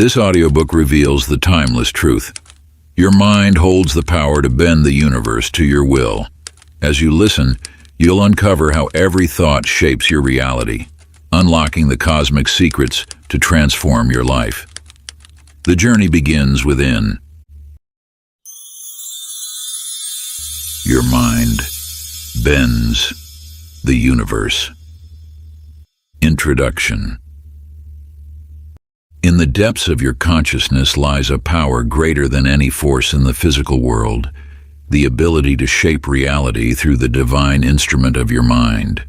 This audiobook reveals the timeless truth. Your mind holds the power to bend the universe to your will. As you listen, you'll uncover how every thought shapes your reality, unlocking the cosmic secrets to transform your life. The journey begins within. Your mind bends the universe. Introduction. In the depths of your consciousness lies a power greater than any force in the physical world, the ability to shape reality through the divine instrument of your mind.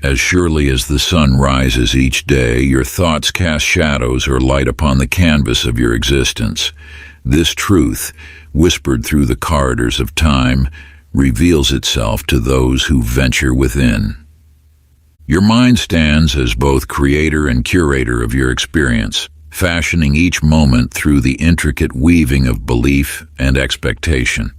As surely as the sun rises each day, your thoughts cast shadows or light upon the canvas of your existence. This truth, whispered through the corridors of time, reveals itself to those who venture within. Your mind stands as both creator and curator of your experience, fashioning each moment through the intricate weaving of belief and expectation.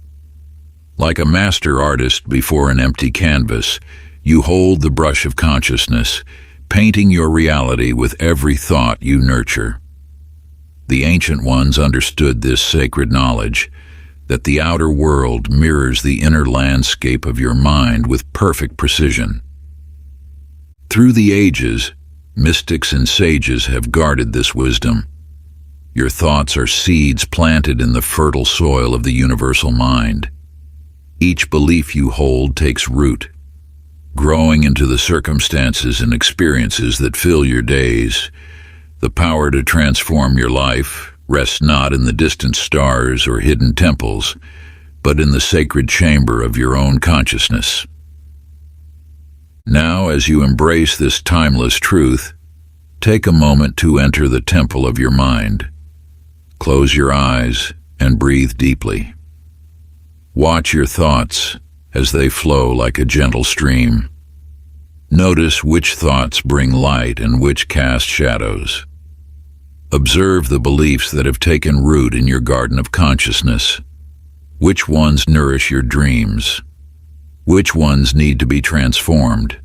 Like a master artist before an empty canvas, you hold the brush of consciousness, painting your reality with every thought you nurture. The ancient ones understood this sacred knowledge, that the outer world mirrors the inner landscape of your mind with perfect precision. Through the ages, mystics and sages have guarded this wisdom. Your thoughts are seeds planted in the fertile soil of the universal mind. Each belief you hold takes root, growing into the circumstances and experiences that fill your days. The power to transform your life rests not in the distant stars or hidden temples, but in the sacred chamber of your own consciousness. Now, as you embrace this timeless truth, take a moment to enter the temple of your mind. Close your eyes and breathe deeply. Watch your thoughts as they flow like a gentle stream. Notice which thoughts bring light and which cast shadows. Observe the beliefs that have taken root in your garden of consciousness. Which ones nourish your dreams? Which ones need to be transformed?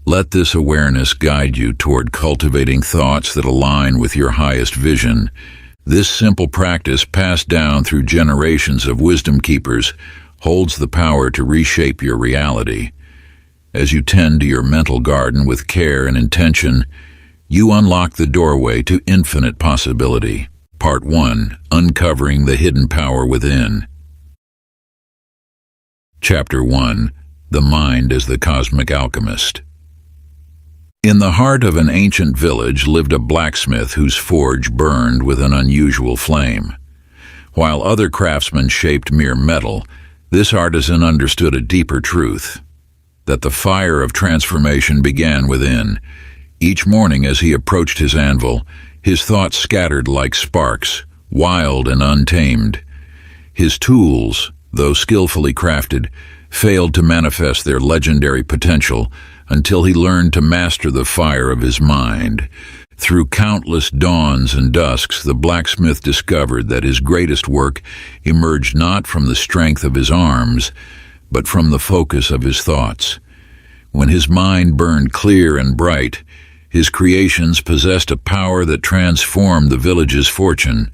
Let this awareness guide you toward cultivating thoughts that align with your highest vision. This simple practice, passed down through generations of wisdom keepers, holds the power to reshape your reality. As you tend to your mental garden with care and intention, you unlock the doorway to infinite possibility. Part 1. Uncovering the Hidden Power Within. Chapter 1. The Mind as the Cosmic Alchemist. In the heart of an ancient village lived a blacksmith whose forge burned with an unusual flame. While other craftsmen shaped mere metal, this artisan understood a deeper truth, that the fire of transformation began within. Each morning as he approached his anvil, his thoughts scattered like sparks, wild and untamed. His tools, though skillfully crafted, failed to manifest their legendary potential until he learned to master the fire of his mind. Through countless dawns and dusks, the blacksmith discovered that his greatest work emerged not from the strength of his arms, but from the focus of his thoughts. When his mind burned clear and bright, his creations possessed a power that transformed the village's fortune.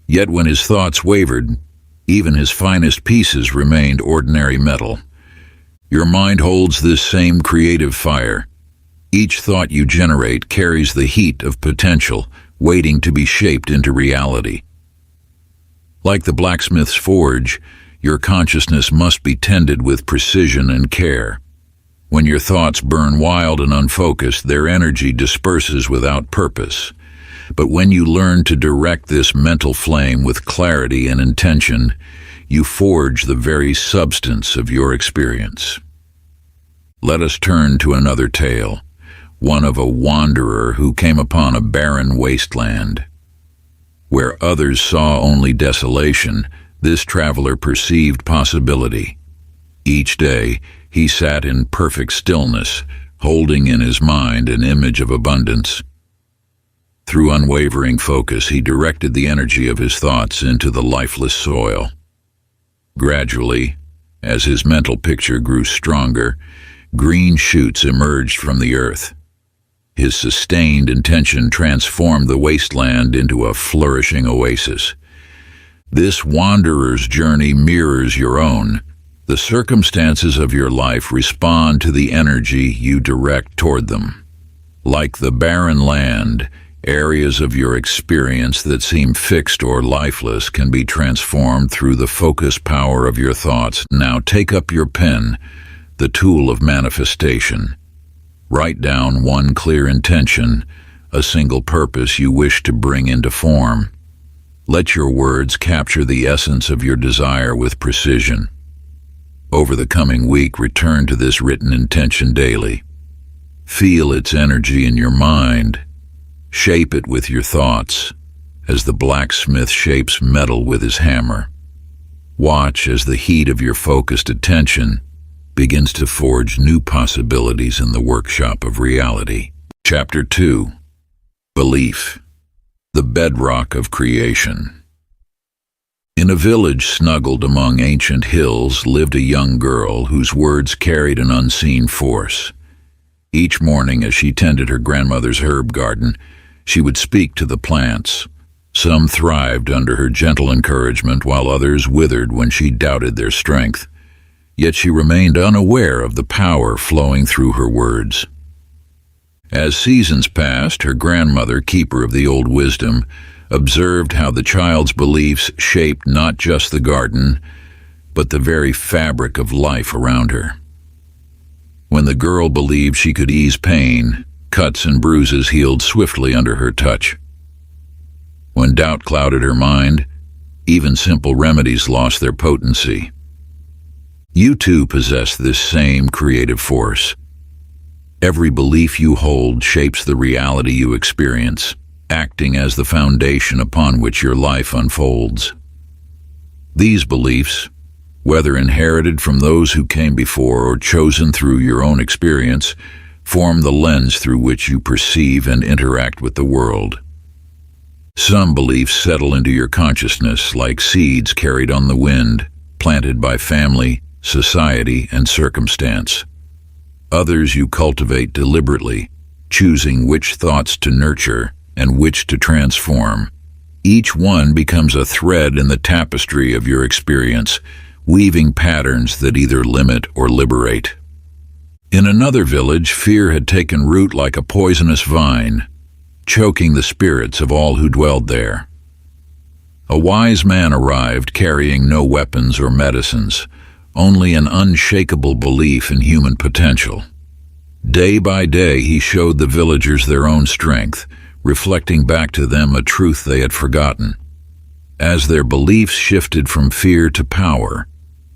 Yet when his thoughts wavered, even his finest pieces remained ordinary metal. Your mind holds this same creative fire. Each thought you generate carries the heat of potential, waiting to be shaped into reality. Like the blacksmith's forge, your consciousness must be tended with precision and care. When your thoughts burn wild and unfocused, their energy disperses without purpose. But when you learn to direct this mental flame with clarity and intention, you forge the very substance of your experience. Let us turn to another tale, one of a wanderer who came upon a barren wasteland. Where others saw only desolation, this traveler perceived possibility. Each day, he sat in perfect stillness, holding in his mind an image of abundance. Through unwavering focus, he directed the energy of his thoughts into the lifeless soil. Gradually, as his mental picture grew stronger, green shoots emerged from the earth. His sustained intention transformed the wasteland into a flourishing oasis. This wanderer's journey mirrors your own. The circumstances of your life respond to the energy you direct toward them. Like the barren land, areas of your experience that seem fixed or lifeless can be transformed through the focused power of your thoughts. Now take up your pen, the tool of manifestation. Write down one clear intention, a single purpose you wish to bring into form. Let your words capture the essence of your desire with precision. Over the coming week, return to this written intention daily. Feel its energy in your mind. Shape it with your thoughts, as the blacksmith shapes metal with his hammer. Watch as the heat of your focused attention begins to forge new possibilities in the workshop of reality. Chapter 2. Belief, the bedrock of creation. In a village snuggled among ancient hills lived a young girl whose words carried an unseen force. Each morning as she tended her grandmother's herb garden, she would speak to the plants. Some thrived under her gentle encouragement, while others withered when she doubted their strength. Yet she remained unaware of the power flowing through her words. As seasons passed, her grandmother, keeper of the old wisdom, observed how the child's beliefs shaped not just the garden, but the very fabric of life around her. When the girl believed she could ease pain, cuts and bruises healed swiftly under her touch. When doubt clouded her mind, even simple remedies lost their potency. You too possess this same creative force. Every belief you hold shapes the reality you experience, acting as the foundation upon which your life unfolds. These beliefs, whether inherited from those who came before or chosen through your own experience, form the lens through which you perceive and interact with the world. Some beliefs settle into your consciousness like seeds carried on the wind, planted by family, society, and circumstance. Others you cultivate deliberately, choosing which thoughts to nurture and which to transform. Each one becomes a thread in the tapestry of your experience, weaving patterns that either limit or liberate. In another village, fear had taken root like a poisonous vine, choking the spirits of all who dwelled there. A wise man arrived carrying no weapons or medicines, only an unshakable belief in human potential. Day by day he showed the villagers their own strength, reflecting back to them a truth they had forgotten. As their beliefs shifted from fear to power,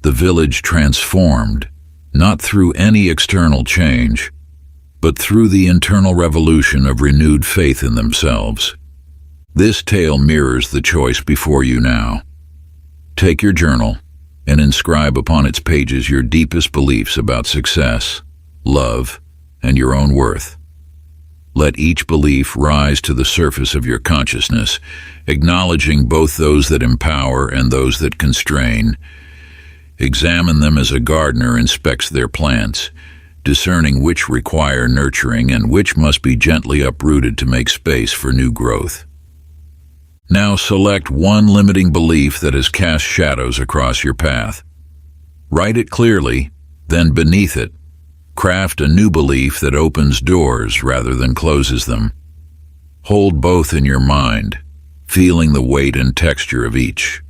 the village transformed, not through any external change, but through the internal revolution of renewed faith in themselves. This tale mirrors the choice before you now. Take your journal and inscribe upon its pages your deepest beliefs about success, love, and your own worth. Let each belief rise to the surface of your consciousness, acknowledging both those that empower and those that constrain. Examine them as a gardener inspects their plants, discerning which require nurturing and which must be gently uprooted to make space for new growth. Now select one limiting belief that has cast shadows across your path. Write it clearly, then beneath it, craft a new belief that opens doors rather than closes them. Hold both in your mind, feeling the weight and texture of each.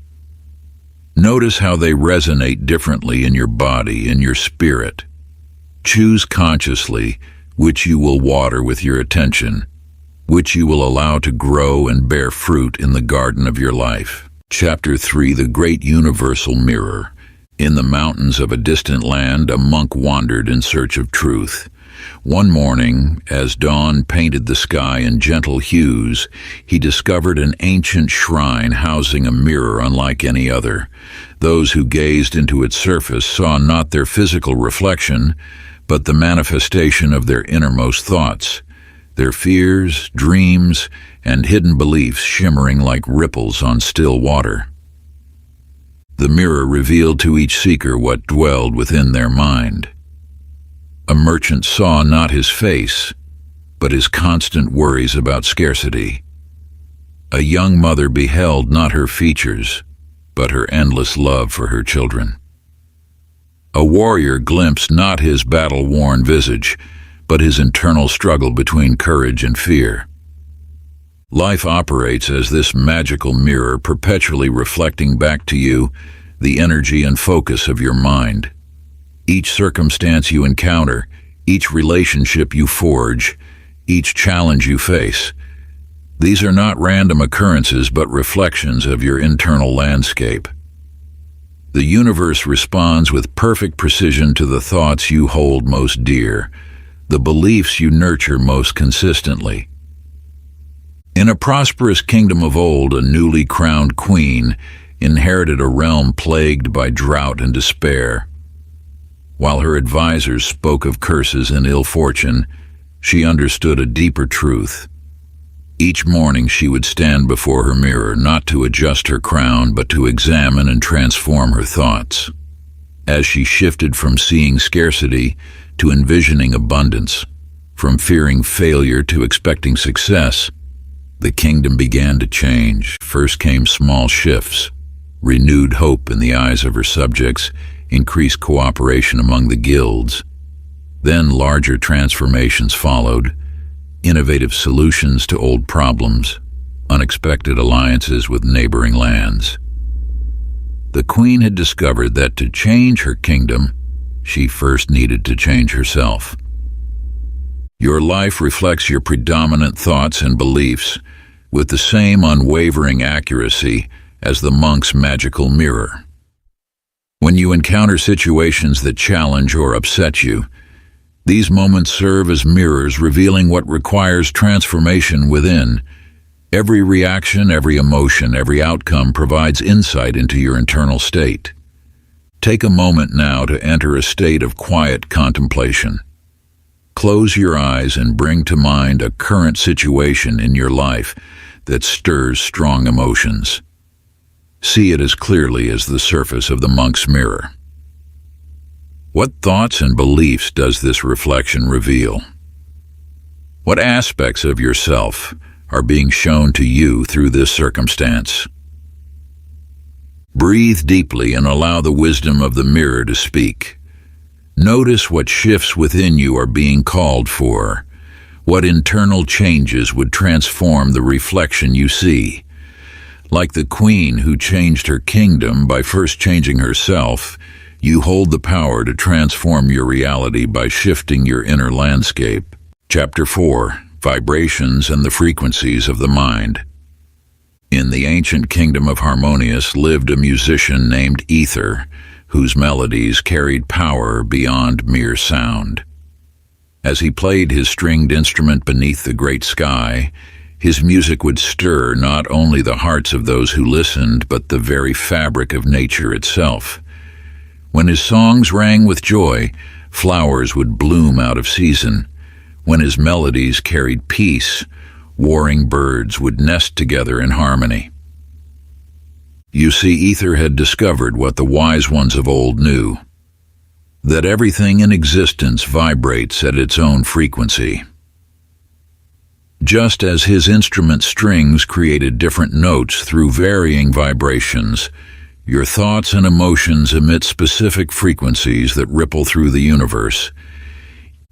Notice how they resonate differently in your body and your spirit. Choose consciously which you will water with your attention, which you will allow to grow and bear fruit in the garden of your life. Chapter 3. The Great Universal Mirror. In the mountains of a distant land, a monk wandered in search of truth. One morning, as dawn painted the sky in gentle hues, he discovered an ancient shrine housing a mirror unlike any other. Those who gazed into its surface saw not their physical reflection, but the manifestation of their innermost thoughts, their fears, dreams, and hidden beliefs shimmering like ripples on still water. The mirror revealed to each seeker what dwelled within their mind. A merchant saw not his face, but his constant worries about scarcity. A young mother beheld not her features, but her endless love for her children. A warrior glimpsed not his battle-worn visage, but his internal struggle between courage and fear. Life operates as this magical mirror, perpetually reflecting back to you the energy and focus of your mind. Each circumstance you encounter, each relationship you forge, each challenge you face, these are not random occurrences but reflections of your internal landscape. The universe responds with perfect precision to the thoughts you hold most dear, the beliefs you nurture most consistently. In a prosperous kingdom of old, a newly crowned queen inherited a realm plagued by drought and despair. While her advisors spoke of curses and ill fortune, she understood a deeper truth. Each morning she would stand before her mirror, not to adjust her crown, but to examine and transform her thoughts. As she shifted from seeing scarcity to envisioning abundance, from fearing failure to expecting success, the kingdom began to change. First came small shifts, renewed hope in the eyes of her subjects, increased cooperation among the guilds. Then larger transformations followed, innovative solutions to old problems, unexpected alliances with neighboring lands. The queen had discovered that to change her kingdom, she first needed to change herself. Your life reflects your predominant thoughts and beliefs with the same unwavering accuracy as the monk's magical mirror. When you encounter situations that challenge or upset you, these moments serve as mirrors revealing what requires transformation within. Every reaction, every emotion, every outcome provides insight into your internal state. Take a moment now to enter a state of quiet contemplation. Close your eyes and bring to mind a current situation in your life that stirs strong emotions. See it as clearly as the surface of the monk's mirror. What thoughts and beliefs does this reflection reveal? What aspects of yourself are being shown to you through this circumstance? Breathe deeply and allow the wisdom of the mirror to speak. Notice what shifts within you are being called for, what internal changes would transform the reflection you see. Like the queen who changed her kingdom by first changing herself, you hold the power to transform your reality by shifting your inner landscape. Chapter 4: Vibrations and the Frequencies of the Mind. In the ancient kingdom of Harmonious lived a musician named Ether, whose melodies carried power beyond mere sound. As he played his stringed instrument beneath the great sky, his music would stir not only the hearts of those who listened, but the very fabric of nature itself. When his songs rang with joy, flowers would bloom out of season. When his melodies carried peace, warring birds would nest together in harmony. You see, Ether had discovered what the wise ones of old knew, that everything in existence vibrates at its own frequency. Just as his instrument strings created different notes through varying vibrations, your thoughts and emotions emit specific frequencies that ripple through the universe.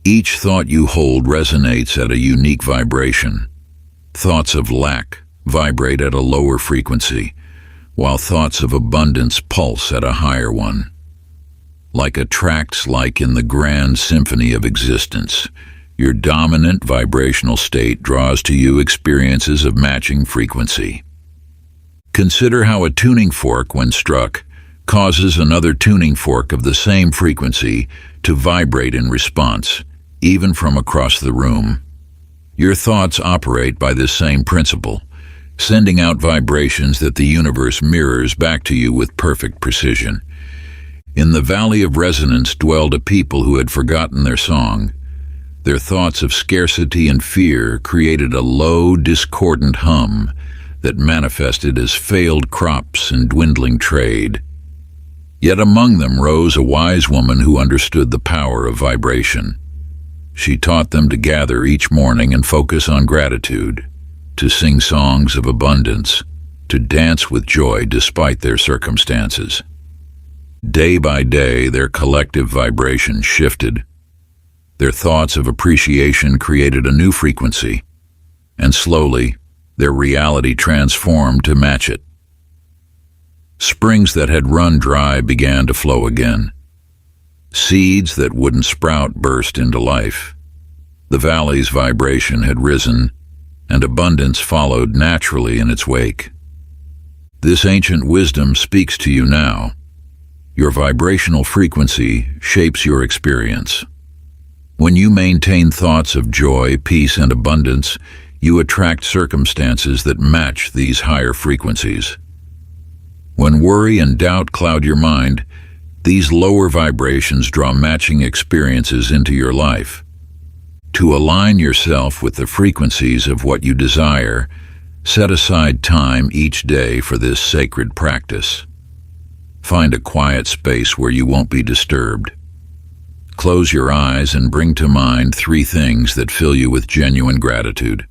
Each thought you hold resonates at a unique vibration. Thoughts of lack vibrate at a lower frequency, while thoughts of abundance pulse at a higher one. Like tracts in the grand symphony of existence, your dominant vibrational state draws to you experiences of matching frequency. Consider how a tuning fork, when struck, causes another tuning fork of the same frequency to vibrate in response, even from across the room. Your thoughts operate by this same principle, sending out vibrations that the universe mirrors back to you with perfect precision. In the Valley of Resonance dwelled a people who had forgotten their song. Their thoughts of scarcity and fear created a low, discordant hum that manifested as failed crops and dwindling trade. Yet among them rose a wise woman who understood the power of vibration. She taught them to gather each morning and focus on gratitude, to sing songs of abundance, to dance with joy despite their circumstances. Day by day, their collective vibration shifted. Their thoughts of appreciation created a new frequency, and slowly, their reality transformed to match it. Springs that had run dry began to flow again. Seeds that wouldn't sprout burst into life. The valley's vibration had risen, and abundance followed naturally in its wake. This ancient wisdom speaks to you now. Your vibrational frequency shapes your experience. When you maintain thoughts of joy, peace, and abundance, you attract circumstances that match these higher frequencies. When worry and doubt cloud your mind, these lower vibrations draw matching experiences into your life. To align yourself with the frequencies of what you desire, set aside time each day for this sacred practice. Find a quiet space where you won't be disturbed. Close your eyes and bring to mind 3 things that fill you with genuine gratitude.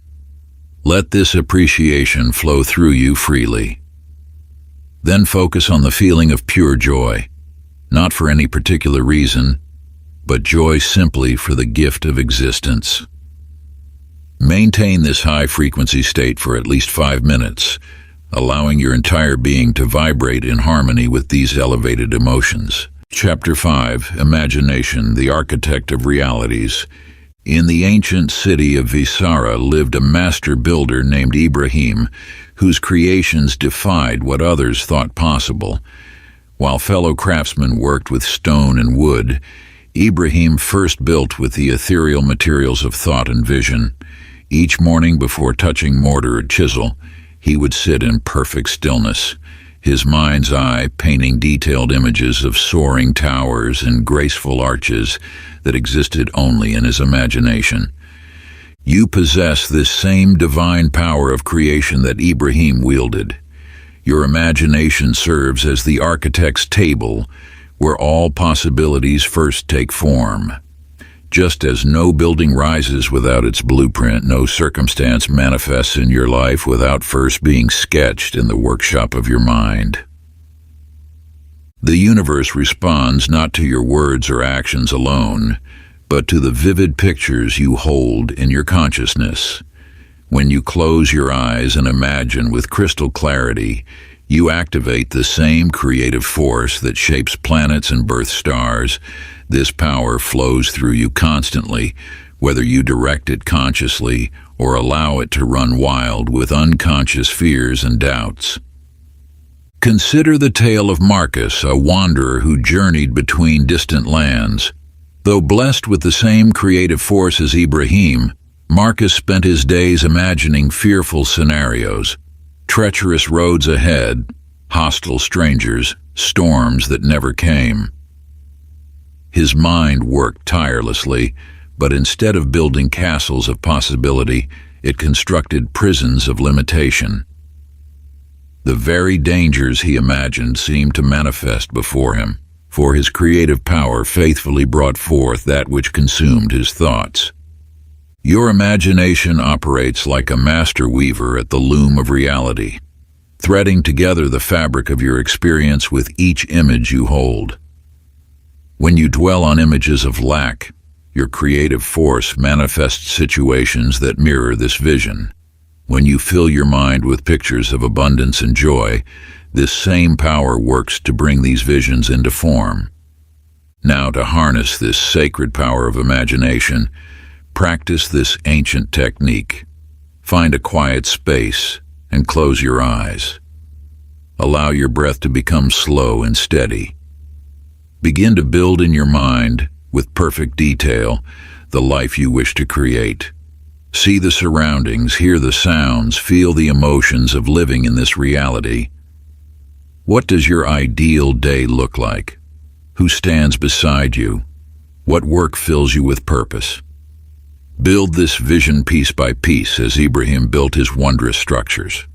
Let this appreciation flow through you freely. Then focus on the feeling of pure joy, not for any particular reason, but joy simply for the gift of existence. Maintain this high-frequency state for at least 5 minutes, allowing your entire being to vibrate in harmony with these elevated emotions. Chapter 5, Imagination, the Architect of Realities. In the ancient city of Visara lived a master builder named Ibrahim, whose creations defied what others thought possible. While fellow craftsmen worked with stone and wood, Ibrahim first built with the ethereal materials of thought and vision. Each morning before touching mortar or chisel, he would sit in perfect stillness, his mind's eye painting detailed images of soaring towers and graceful arches that existed only in his imagination. You possess this same divine power of creation that Ibrahim wielded. Your imagination serves as the architect's table, where all possibilities first take form. Just as no building rises without its blueprint, no circumstance manifests in your life without first being sketched in the workshop of your mind. The universe responds not to your words or actions alone, but to the vivid pictures you hold in your consciousness. When you close your eyes and imagine with crystal clarity, you activate the same creative force that shapes planets and births stars. This power flows through you constantly, whether you direct it consciously or allow it to run wild with unconscious fears and doubts. Consider the tale of Marcus, a wanderer who journeyed between distant lands. Though blessed with the same creative force as Ibrahim, Marcus spent his days imagining fearful scenarios, treacherous roads ahead, hostile strangers, storms that never came. His mind worked tirelessly, but instead of building castles of possibility, it constructed prisons of limitation. The very dangers he imagined seemed to manifest before him, for his creative power faithfully brought forth that which consumed his thoughts. Your imagination operates like a master weaver at the loom of reality, threading together the fabric of your experience with each image you hold. When you dwell on images of lack, your creative force manifests situations that mirror this vision. When you fill your mind with pictures of abundance and joy, this same power works to bring these visions into form. Now, to harness this sacred power of imagination, practice this ancient technique. Find a quiet space and close your eyes. Allow your breath to become slow and steady. Begin to build in your mind, with perfect detail, the life you wish to create. See the surroundings, hear the sounds, feel the emotions of living in this reality. What does your ideal day look like? Who stands beside you? What work fills you with purpose? Build this vision piece by piece as Ibrahim built his wondrous structures.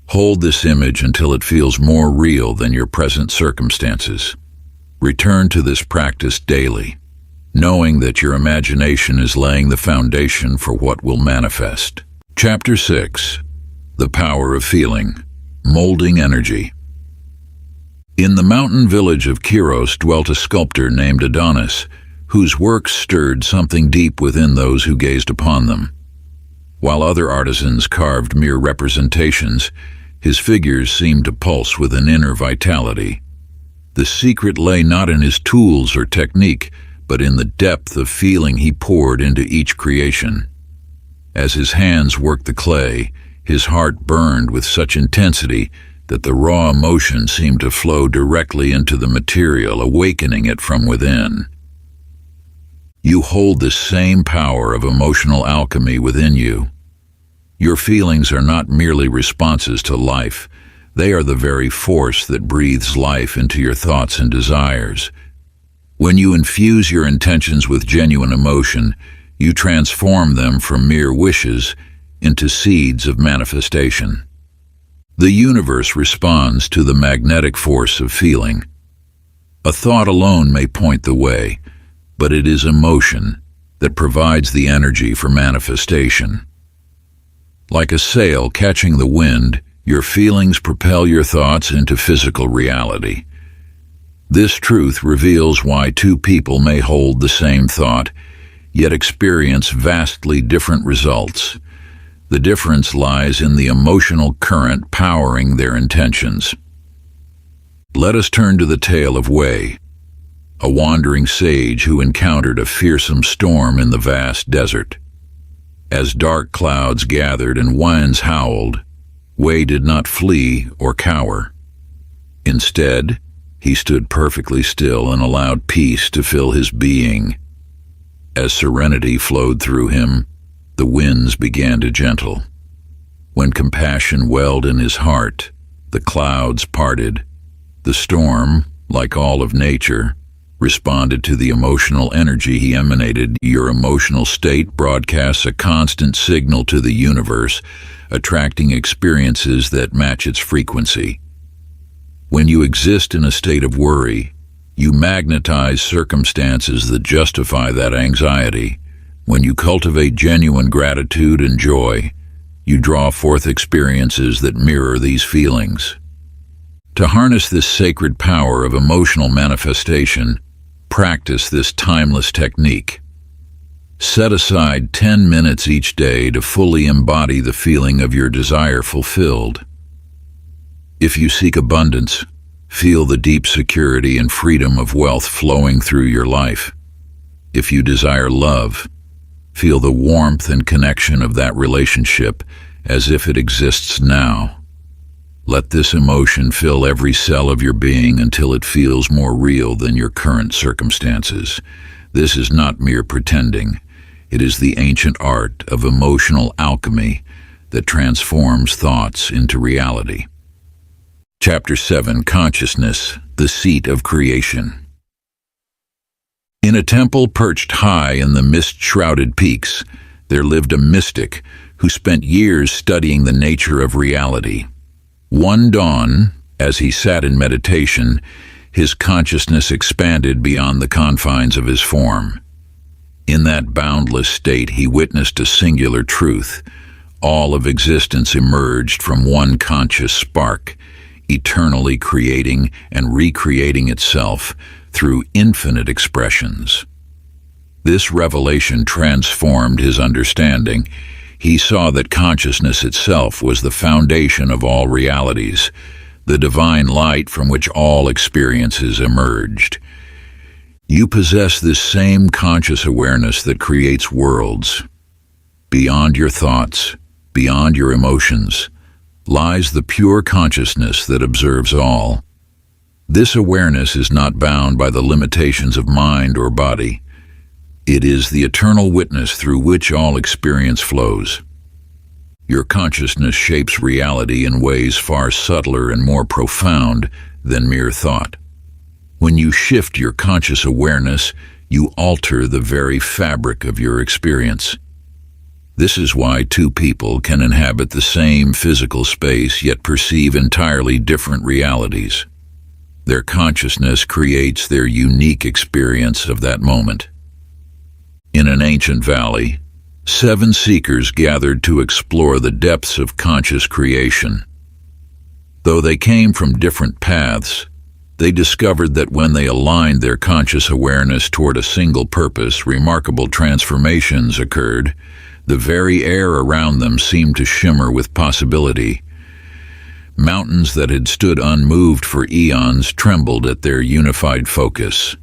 Hold this image until it feels more real than your present circumstances. Return to this practice daily, knowing that your imagination is laying the foundation for what will manifest. Chapter 6. The Power of Feeling, Molding Energy. In the mountain village of Kiros dwelt a sculptor named Adonis, whose works stirred something deep within those who gazed upon them. While other artisans carved mere representations, his figures seemed to pulse with an inner vitality. The secret lay not in his tools or technique, but in the depth of feeling he poured into each creation. As his hands worked the clay, his heart burned with such intensity that the raw emotion seemed to flow directly into the material, awakening it from within. You hold the same power of emotional alchemy within you. Your feelings are not merely responses to life. They are the very force that breathes life into your thoughts and desires. When you infuse your intentions with genuine emotion, you transform them from mere wishes into seeds of manifestation. The universe responds to the magnetic force of feeling. A thought alone may point the way, but it is emotion that provides the energy for manifestation. Like a sail catching the wind, your feelings propel your thoughts into physical reality. This truth reveals why two people may hold the same thought, yet experience vastly different results. The difference lies in the emotional current powering their intentions. Let us turn to the tale of Wei, a wandering sage who encountered a fearsome storm in the vast desert. As dark clouds gathered and winds howled, Wei did not flee or cower. Instead, he stood perfectly still and allowed peace to fill his being. As serenity flowed through him, the winds began to gentle. When compassion welled in his heart, the clouds parted. The storm, like all of nature, responded to the emotional energy he emanated. Your emotional state broadcasts a constant signal to the universe, attracting experiences that match its frequency. When you exist in a state of worry, you magnetize circumstances that justify that anxiety. When you cultivate genuine gratitude and joy, you draw forth experiences that mirror these feelings. To harness this sacred power of emotional manifestation, practice this timeless technique. Set aside 10 minutes each day to fully embody the feeling of your desire fulfilled. If you seek abundance, feel the deep security and freedom of wealth flowing through your life. If you desire love, feel the warmth and connection of that relationship as if it exists now. Let this emotion fill every cell of your being until it feels more real than your current circumstances. This is not mere pretending. It is the ancient art of emotional alchemy that transforms thoughts into reality. Chapter 7. Consciousness, the Seat of Creation. In a temple perched high in the mist-shrouded peaks, there lived a mystic who spent years studying the nature of reality. One dawn, as he sat in meditation, his consciousness expanded beyond the confines of his form. In that boundless state, he witnessed a singular truth. All of existence emerged from one conscious spark, eternally creating and recreating itself through infinite expressions. This revelation transformed his understanding. He saw that consciousness itself was the foundation of all realities, the divine light from which all experiences emerged. You possess this same conscious awareness that creates worlds. Beyond your thoughts, beyond your emotions, lies the pure consciousness that observes all. This awareness is not bound by the limitations of mind or body. It is the eternal witness through which all experience flows. Your consciousness shapes reality in ways far subtler and more profound than mere thought. When you shift your conscious awareness, you alter the very fabric of your experience. This is why two people can inhabit the same physical space yet perceive entirely different realities. Their consciousness creates their unique experience of that moment. In an ancient valley, 7 seekers gathered to explore the depths of conscious creation. Though they came from different paths, they discovered that when they aligned their conscious awareness toward a single purpose, remarkable transformations occurred. The very air around them seemed to shimmer with possibility. Mountains that had stood unmoved for eons trembled at their unified focus.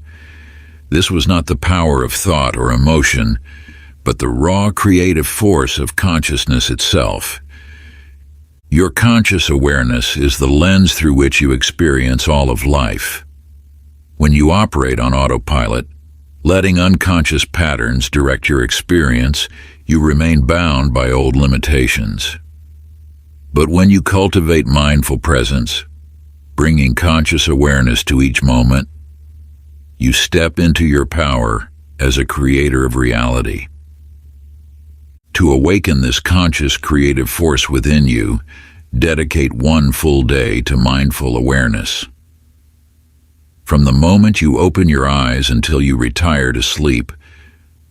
This was not the power of thought or emotion, but the raw creative force of consciousness itself. Your conscious awareness is the lens through which you experience all of life. When you operate on autopilot, letting unconscious patterns direct your experience, you remain bound by old limitations. But when you cultivate mindful presence, bringing conscious awareness to each moment, you step into your power as a creator of reality. To awaken this conscious creative force within you, dedicate one full day to mindful awareness. From the moment you open your eyes until you retire to sleep,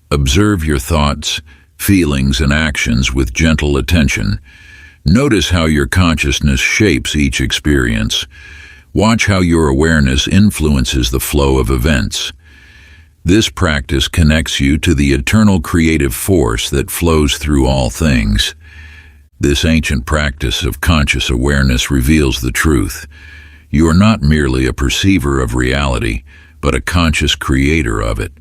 observe your thoughts, feelings, and actions with gentle attention. Notice how your consciousness shapes each experience. Watch how your awareness influences the flow of events. This practice connects you to the eternal creative force that flows through all things. This ancient practice of conscious awareness reveals the truth. You are not merely a perceiver of reality, but a conscious creator of it.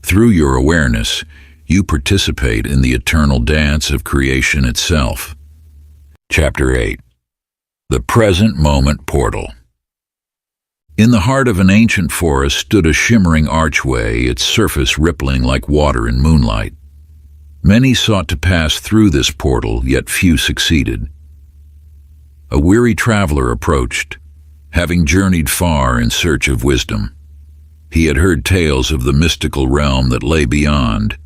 Through your awareness, you participate in the eternal dance of creation itself. Chapter 8. The Present Moment Portal. In the heart of an ancient forest stood a shimmering archway, its surface rippling like water in moonlight. Many sought to pass through this portal, yet few succeeded. A weary traveler approached, having journeyed far in search of wisdom. He had heard tales of the mystical realm that lay beyond,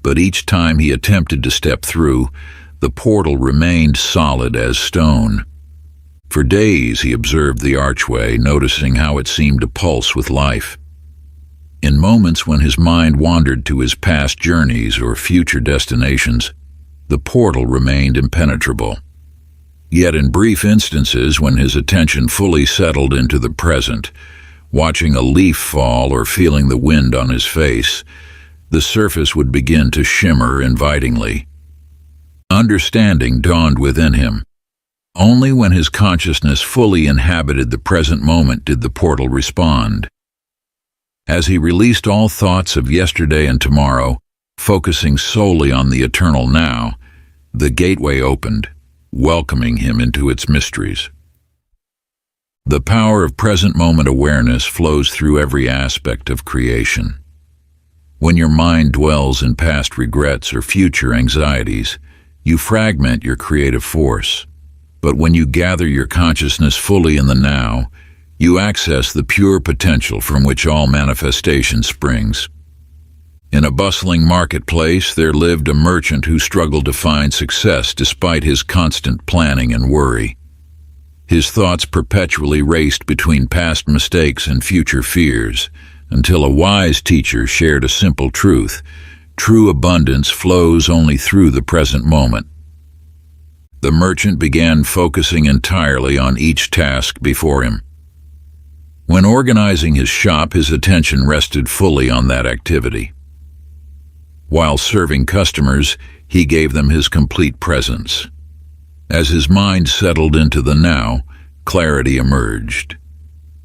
but each time he attempted to step through, the portal remained solid as stone. For days he observed the archway, noticing how it seemed to pulse with life. In moments when his mind wandered to his past journeys or future destinations, the portal remained impenetrable. Yet in brief instances when his attention fully settled into the present, watching a leaf fall or feeling the wind on his face, the surface would begin to shimmer invitingly. Understanding dawned within him. Only when his consciousness fully inhabited the present moment did the portal respond. As he released all thoughts of yesterday and tomorrow, focusing solely on the eternal now, the gateway opened, welcoming him into its mysteries. The power of present moment awareness flows through every aspect of creation. When your mind dwells in past regrets or future anxieties, you fragment your creative force. But when you gather your consciousness fully in the now, you access the pure potential from which all manifestation springs. In a bustling marketplace, there lived a merchant who struggled to find success despite his constant planning and worry. His thoughts perpetually raced between past mistakes and future fears, until a wise teacher shared a simple truth: true abundance flows only through the present moment. The merchant began focusing entirely on each task before him. When organizing his shop, his attention rested fully on that activity. While serving customers, he gave them his complete presence. As his mind settled into the now, clarity emerged.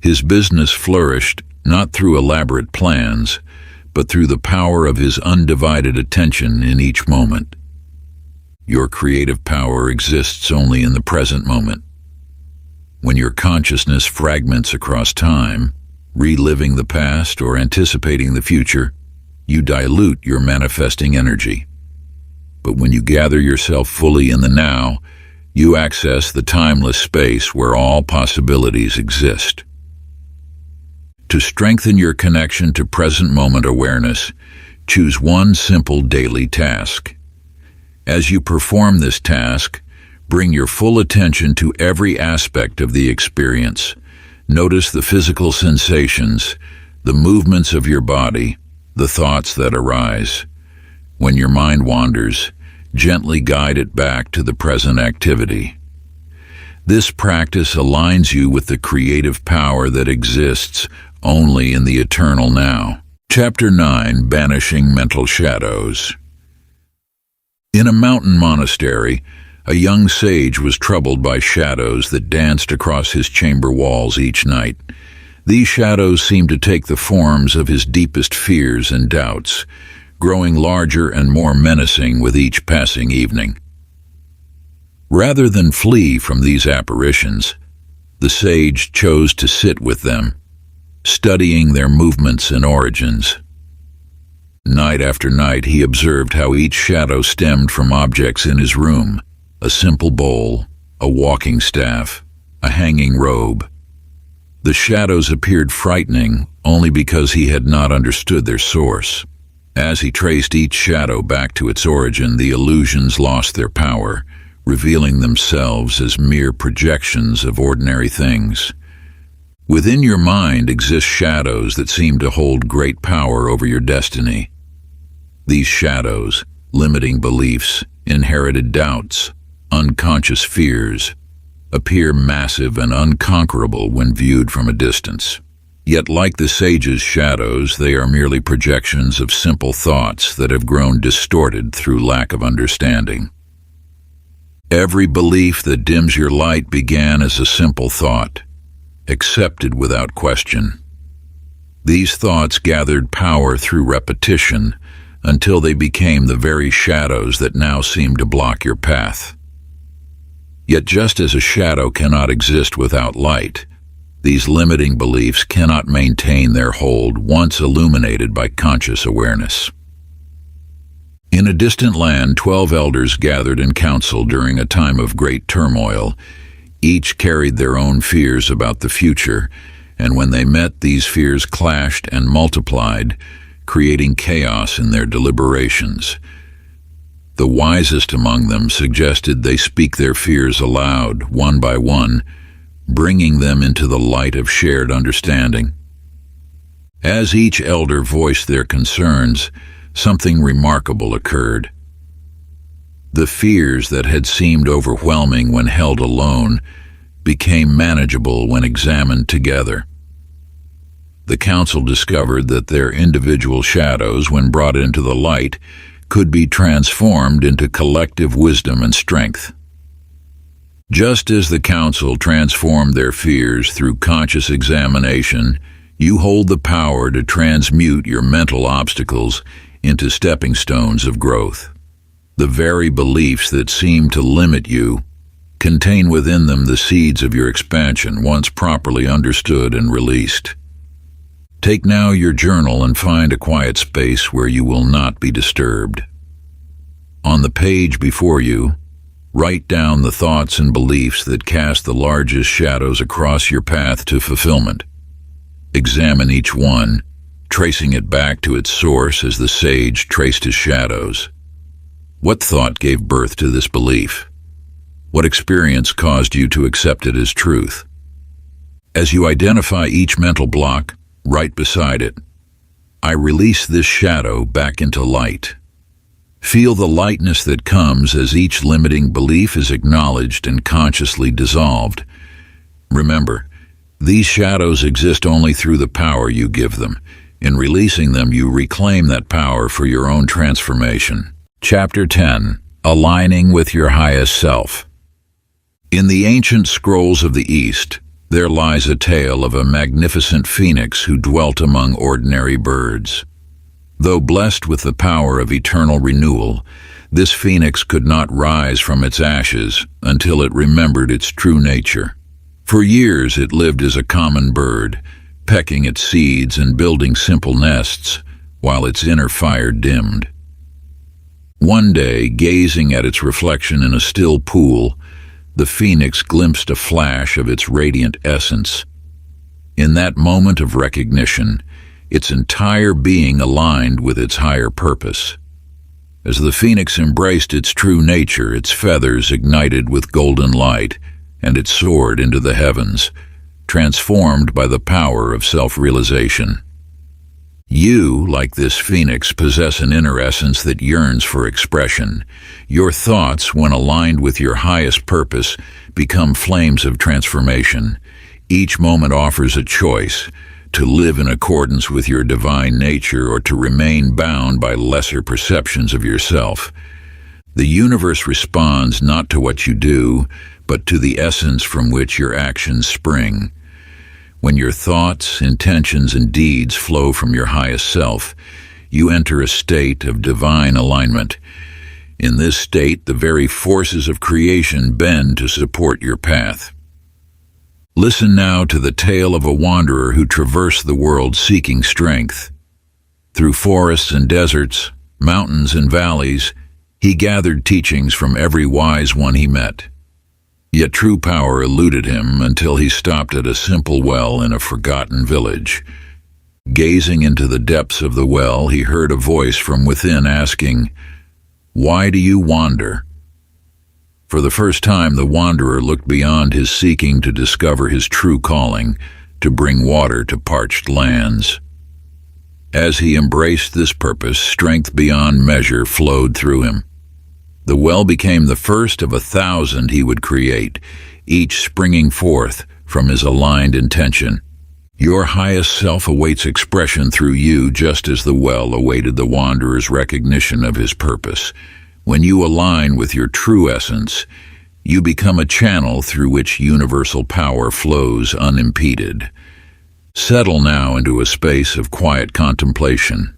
His business flourished not through elaborate plans, but through the power of his undivided attention in each moment. Your creative power exists only in the present moment. When your consciousness fragments across time, reliving the past or anticipating the future, you dilute your manifesting energy. But when you gather yourself fully in the now, you access the timeless space where all possibilities exist. To strengthen your connection to present moment awareness, choose one simple daily task. As you perform this task, bring your full attention to every aspect of the experience. Notice the physical sensations, the movements of your body, the thoughts that arise. When your mind wanders, gently guide it back to the present activity. This practice aligns you with the creative power that exists only in the eternal now. Chapter 9. Banishing Mental Shadows. In a mountain monastery, a young sage was troubled by shadows that danced across his chamber walls each night. These shadows seemed to take the forms of his deepest fears and doubts, growing larger and more menacing with each passing evening. Rather than flee from these apparitions, the sage chose to sit with them, studying their movements and origins. Night after night, he observed how each shadow stemmed from objects in his room: a simple bowl, a walking staff, a hanging robe. The shadows appeared frightening only because he had not understood their source. As he traced each shadow back to its origin, the illusions lost their power, revealing themselves as mere projections of ordinary things. Within your mind exist shadows that seem to hold great power over your destiny. These shadows, limiting beliefs, inherited doubts, unconscious fears, appear massive and unconquerable when viewed from a distance. Yet, like the sage's shadows, they are merely projections of simple thoughts that have grown distorted through lack of understanding. Every belief that dims your light began as a simple thought, accepted without question. These thoughts gathered power through repetition until they became the very shadows that now seem to block your path. Yet just as a shadow cannot exist without light, these limiting beliefs cannot maintain their hold once illuminated by conscious awareness. In a distant land, 12 elders gathered in council during a time of great turmoil. Each carried their own fears about the future, and when they met, these fears clashed and multiplied, creating chaos in their deliberations. The wisest among them suggested they speak their fears aloud, one by one, bringing them into the light of shared understanding. As each elder voiced their concerns, something remarkable occurred. The fears that had seemed overwhelming when held alone became manageable when examined together. The council discovered that their individual shadows, when brought into the light, could be transformed into collective wisdom and strength. Just as the council transformed their fears through conscious examination, you hold the power to transmute your mental obstacles into stepping stones of growth. The very beliefs that seem to limit you contain within them the seeds of your expansion once properly understood and released. Take now your journal and find a quiet space where you will not be disturbed. On the page before you, write down the thoughts and beliefs that cast the largest shadows across your path to fulfillment. Examine each one, tracing it back to its source as the sage traced his shadows. What thought gave birth to this belief? What experience caused you to accept it as truth? As you identify each mental block, write beside it, "I release this shadow back into light." Feel the lightness that comes as each limiting belief is acknowledged and consciously dissolved. Remember, these shadows exist only through the power you give them. In releasing them, you reclaim that power for your own transformation. Chapter 10. Aligning with your highest self. In the ancient scrolls of the East, there lies a tale of a magnificent phoenix who dwelt among ordinary birds. Though blessed with the power of eternal renewal, this phoenix could not rise from its ashes until it remembered its true nature. For years it lived as a common bird, pecking at seeds and building simple nests, while its inner fire dimmed. One day, gazing at its reflection in a still pool, the phoenix glimpsed a flash of its radiant essence. In that moment of recognition, its entire being aligned with its higher purpose. As the phoenix embraced its true nature, its feathers ignited with golden light, and it soared into the heavens, transformed by the power of self-realization. You, like this phoenix, possess an inner essence that yearns for expression. Your thoughts, when aligned with your highest purpose, become flames of transformation. Each moment offers a choice: to live in accordance with your divine nature or to remain bound by lesser perceptions of yourself. The universe responds not to what you do, but to the essence from which your actions spring. When your thoughts, intentions, and deeds flow from your highest self, you enter a state of divine alignment. In this state, the very forces of creation bend to support your path. Listen now to the tale of a wanderer who traversed the world seeking strength. Through forests and deserts, mountains and valleys, he gathered teachings from every wise one he met. Yet true power eluded him until he stopped at a simple well in a forgotten village. Gazing into the depths of the well, he heard a voice from within asking, "Why do you wander?" For the first time, the wanderer looked beyond his seeking to discover his true calling, to bring water to parched lands. As he embraced this purpose, strength beyond measure flowed through him. The well became the first of 1,000 he would create, each springing forth from his aligned intention. Your highest self awaits expression through you, just as the well awaited the wanderer's recognition of his purpose. When you align with your true essence, you become a channel through which universal power flows unimpeded. Settle now into a space of quiet contemplation.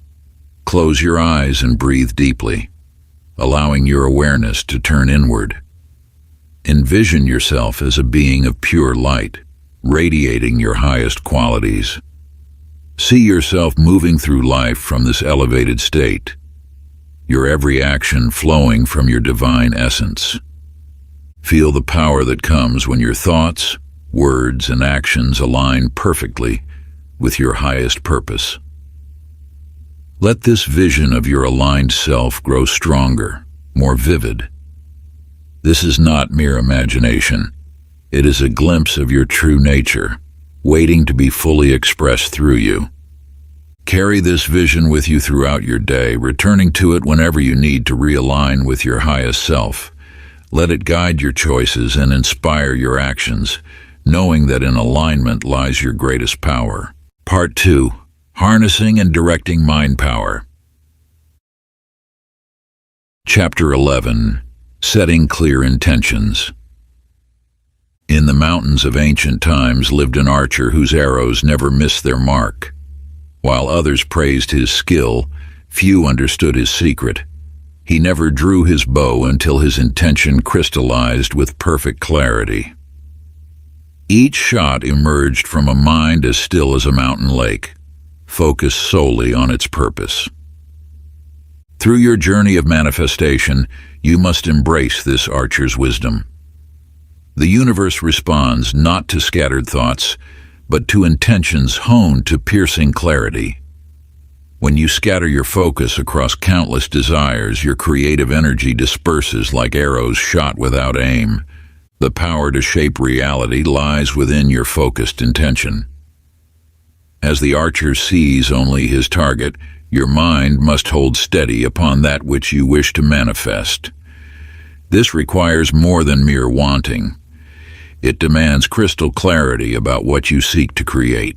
Close your eyes and breathe deeply, allowing your awareness to turn inward. Envision yourself as a being of pure light, radiating your highest qualities. See yourself moving through life from this elevated state, your every action flowing from your divine essence. Feel the power that comes when your thoughts, words, and actions align perfectly with your highest purpose. Let this vision of your aligned self grow stronger, more vivid. This is not mere imagination. It is a glimpse of your true nature, waiting to be fully expressed through you. Carry this vision with you throughout your day, returning to it whenever you need to realign with your highest self. Let it guide your choices and inspire your actions, knowing that in alignment lies your greatest power. Part 2. Harnessing and Directing Mind Power. Chapter 11. Setting Clear Intentions. In the mountains of ancient times lived an archer whose arrows never missed their mark. While others praised his skill, few understood his secret. He never drew his bow until his intention crystallized with perfect clarity. Each shot emerged from a mind as still as a mountain lake, focused solely on its purpose. Through your journey of manifestation, you must embrace this archer's wisdom. The universe responds not to scattered thoughts, but to intentions honed to piercing clarity. When you scatter your focus across countless desires, your creative energy disperses like arrows shot without aim. The power to shape reality lies within your focused intention. As the archer sees only his target, your mind must hold steady upon that which you wish to manifest. This requires more than mere wanting. It demands crystal clarity about what you seek to create.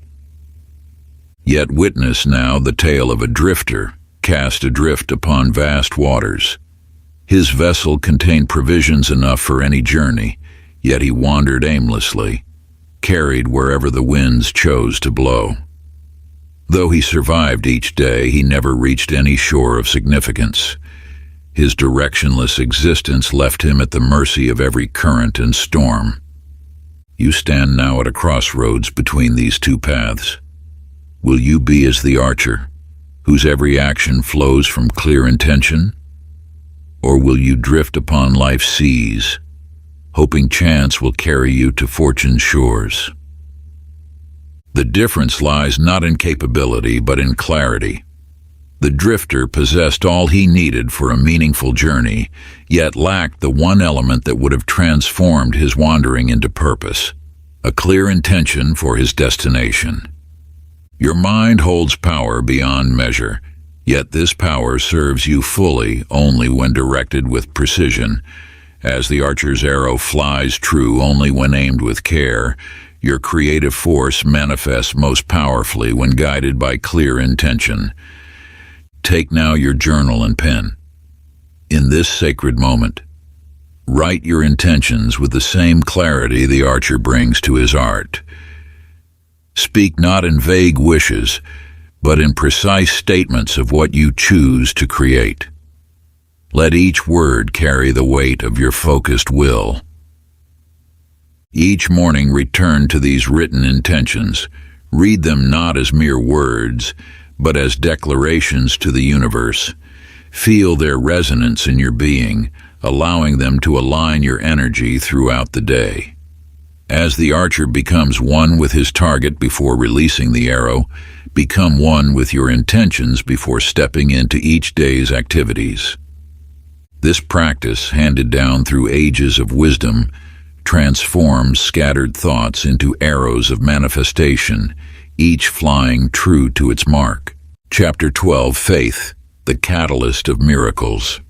Yet witness now the tale of a drifter cast adrift upon vast waters. His vessel contained provisions enough for any journey, yet he wandered aimlessly, carried wherever the winds chose to blow. Though he survived each day, he never reached any shore of significance. His directionless existence left him at the mercy of every current and storm. You stand now at a crossroads between these two paths. Will you be as the archer, whose every action flows from clear intention? Or will you drift upon life's seas, hoping chance will carry you to fortune's shores? The difference lies not in capability, but in clarity. The drifter possessed all he needed for a meaningful journey, yet lacked the one element that would have transformed his wandering into purpose: a clear intention for his destination. Your mind holds power beyond measure, yet this power serves you fully only when directed with precision. As the archer's arrow flies true only when aimed with care, your creative force manifests most powerfully when guided by clear intention. Take now your journal and pen. In this sacred moment, write your intentions with the same clarity the archer brings to his art. Speak not in vague wishes, but in precise statements of what you choose to create. Let each word carry the weight of your focused will. Each morning return to these written intentions. Read them not as mere words, but as declarations to the universe. Feel their resonance in your being, allowing them to align your energy throughout the day. As the archer becomes one with his target before releasing the arrow, become one with your intentions before stepping into each day's activities. This practice, handed down through ages of wisdom, transforms scattered thoughts into arrows of manifestation, each flying true to its mark. Chapter 12, Faith, the Catalyst of Miracles.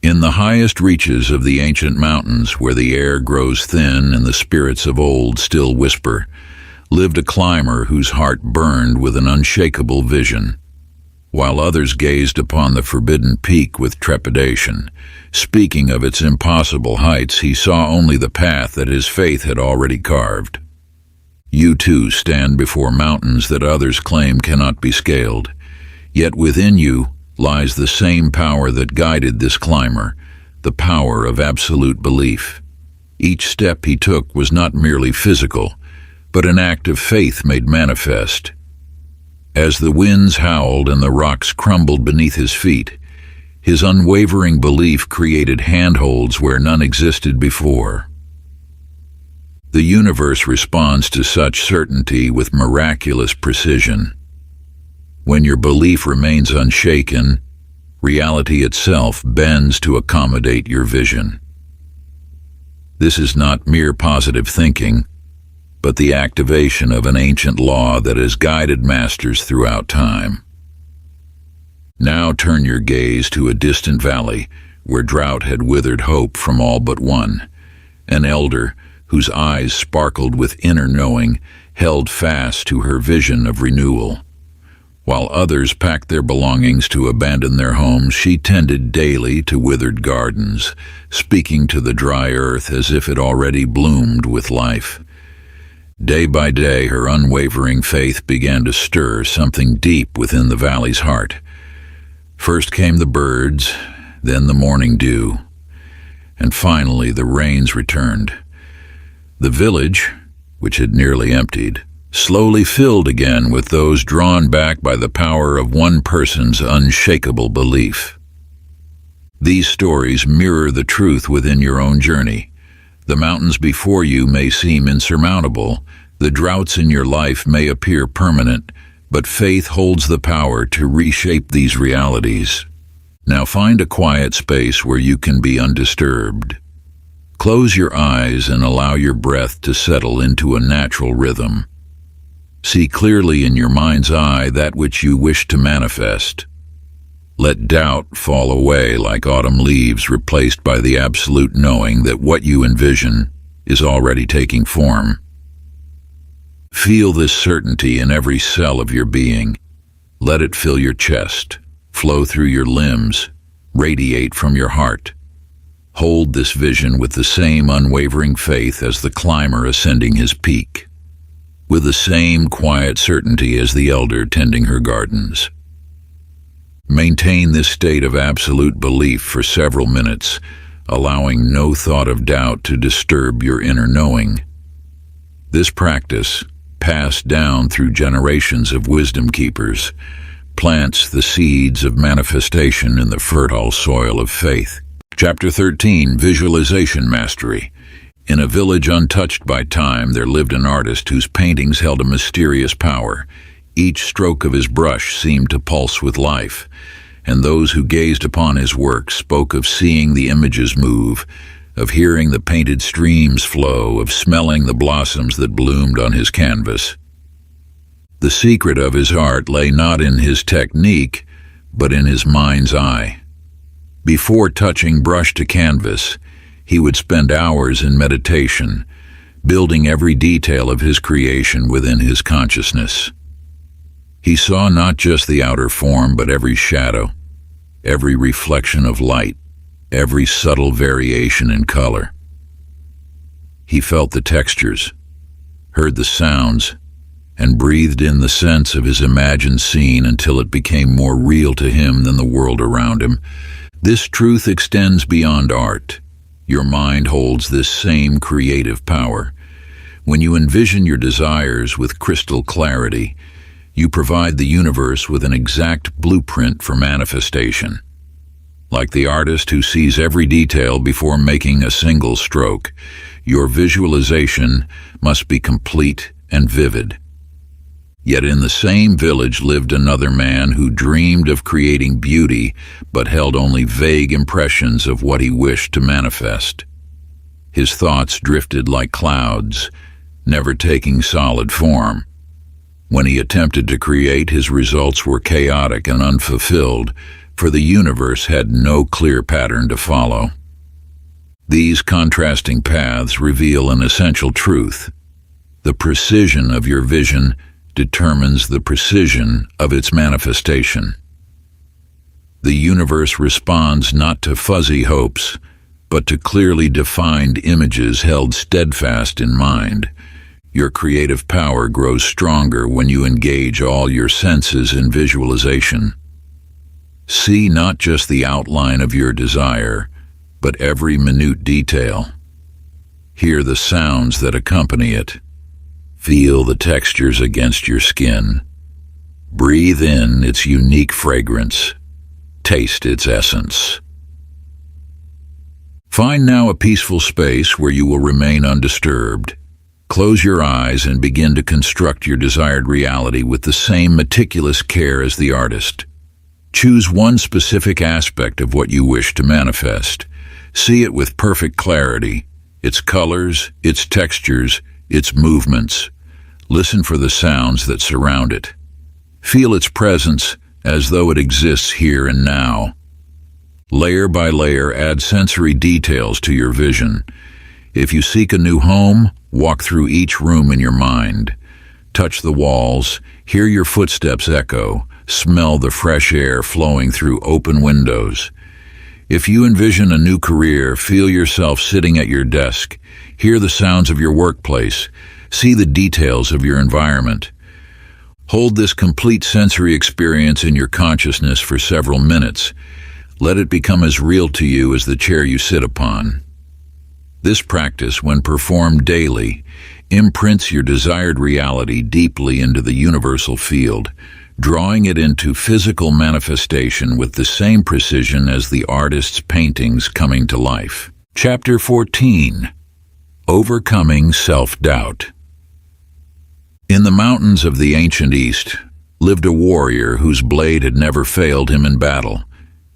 In the highest reaches of the ancient mountains, where the air grows thin and the spirits of old still whisper, lived a climber whose heart burned with an unshakable vision. While others gazed upon the forbidden peak with trepidation, speaking of its impossible heights, he saw only the path that his faith had already carved. You too stand before mountains that others claim cannot be scaled, yet within you lies the same power that guided this climber, the power of absolute belief. Each step he took was not merely physical, but an act of faith made manifest. As the winds howled and the rocks crumbled beneath his feet, his unwavering belief created handholds where none existed before. The universe responds to such certainty with miraculous precision. When your belief remains unshaken, reality itself bends to accommodate your vision. This is not mere positive thinking, but the activation of an ancient law that has guided masters throughout time. Now turn your gaze to a distant valley where drought had withered hope from all but one. An elder, whose eyes sparkled with inner knowing, held fast to her vision of renewal. While others packed their belongings to abandon their homes, she tended daily to withered gardens, speaking to the dry earth as if it already bloomed with life. Day by day, her unwavering faith began to stir something deep within the valley's heart. First came the birds, then the morning dew, and finally the rains returned. The village, which had nearly emptied, slowly filled again with those drawn back by the power of one person's unshakable belief. These stories mirror the truth within your own journey. The mountains before you may seem insurmountable, the droughts in your life may appear permanent, but faith holds the power to reshape these realities. Now find a quiet space where you can be undisturbed. Close your eyes and allow your breath to settle into a natural rhythm. See clearly in your mind's eye that which you wish to manifest. Let doubt fall away like autumn leaves replaced by the absolute knowing that what you envision is already taking form. Feel this certainty in every cell of your being. Let it fill your chest, flow through your limbs, radiate from your heart. Hold this vision with the same unwavering faith as the climber ascending his peak, with the same quiet certainty as the elder tending her gardens. Maintain this state of absolute belief for several minutes, allowing no thought of doubt to disturb your inner knowing. This practice, passed down through generations of wisdom keepers, plants the seeds of manifestation in the fertile soil of faith. Chapter 13, Visualization Mastery. In a village untouched by time, there lived an artist whose paintings held a mysterious power. Each stroke of his brush seemed to pulse with life, and those who gazed upon his work spoke of seeing the images move, of hearing the painted streams flow, of smelling the blossoms that bloomed on his canvas. The secret of his art lay not in his technique, but in his mind's eye. Before touching brush to canvas, he would spend hours in meditation, building every detail of his creation within his consciousness. He saw not just the outer form, but every shadow, every reflection of light, every subtle variation in color. He felt the textures, heard the sounds, and breathed in the sense of his imagined scene until it became more real to him than the world around him. This truth extends beyond art. Your mind holds this same creative power. When you envision your desires with crystal clarity, you provide the universe with an exact blueprint for manifestation. Like the artist who sees every detail before making a single stroke, your visualization must be complete and vivid. Yet in the same village lived another man who dreamed of creating beauty but held only vague impressions of what he wished to manifest. His thoughts drifted like clouds, never taking solid form. When he attempted to create, his results were chaotic and unfulfilled, for the universe had no clear pattern to follow. These contrasting paths reveal an essential truth. The precision of your vision determines the precision of its manifestation. The universe responds not to fuzzy hopes, but to clearly defined images held steadfast in mind. Your creative power grows stronger when you engage all your senses in visualization. See not just the outline of your desire, but every minute detail. Hear the sounds that accompany it. Feel the textures against your skin. Breathe in its unique fragrance. Taste its essence. Find now a peaceful space where you will remain undisturbed. Close your eyes and begin to construct your desired reality with the same meticulous care as the artist. Choose one specific aspect of what you wish to manifest. See it with perfect clarity, its colors, its textures, its movements. Listen for the sounds that surround it. Feel its presence as though it exists here and now. Layer by layer, add sensory details to your vision. If you seek a new home, walk through each room in your mind. Touch the walls, hear your footsteps echo, smell the fresh air flowing through open windows. If you envision a new career, feel yourself sitting at your desk. Hear the sounds of your workplace. See the details of your environment. Hold this complete sensory experience in your consciousness for several minutes. Let it become as real to you as the chair you sit upon. This practice, when performed daily, imprints your desired reality deeply into the universal field, drawing it into physical manifestation with the same precision as the artist's paintings coming to life. Chapter 14. Overcoming Self-Doubt. In the mountains of the ancient East lived a warrior whose blade had never failed him in battle,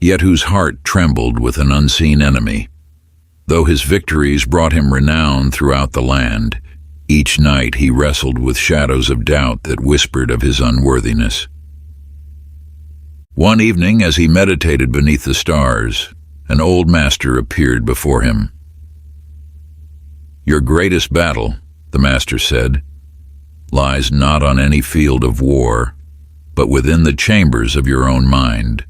yet whose heart trembled with an unseen enemy. Though his victories brought him renown throughout the land, each night he wrestled with shadows of doubt that whispered of his unworthiness. One evening, as he meditated beneath the stars, an old master appeared before him. "Your greatest battle," the master said, "lies not on any field of war, but within the chambers of your own mind."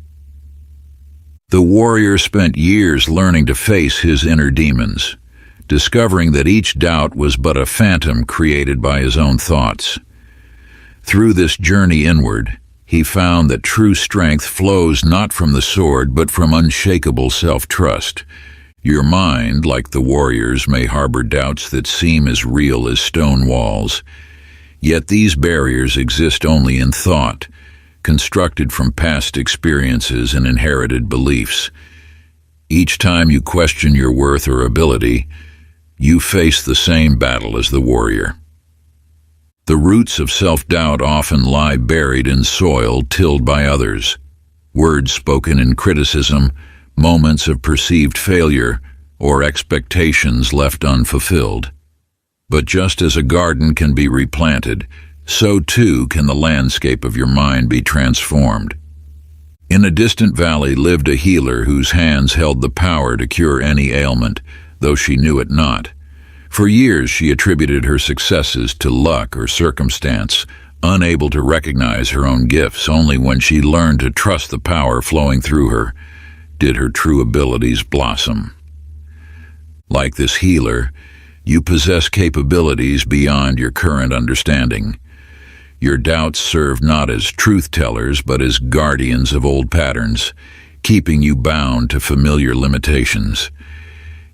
The warrior spent years learning to face his inner demons, discovering that each doubt was but a phantom created by his own thoughts. Through this journey inward, he found that true strength flows not from the sword, but from unshakable self-trust. Your mind, like the warrior's, may harbor doubts that seem as real as stone walls. Yet these barriers exist only in thought, constructed from past experiences and inherited beliefs. Each time you question your worth or ability, you face the same battle as the warrior. The roots of self-doubt often lie buried in soil tilled by others, words spoken in criticism, moments of perceived failure, or expectations left unfulfilled. But just as a garden can be replanted, so too can the landscape of your mind be transformed. In a distant valley lived a healer whose hands held the power to cure any ailment, though she knew it not. For years she attributed her successes to luck or circumstance, unable to recognize her own gifts. Only when she learned to trust the power flowing through her did her true abilities blossom. Like this healer, you possess capabilities beyond your current understanding. Your doubts serve not as truth-tellers, but as guardians of old patterns, keeping you bound to familiar limitations.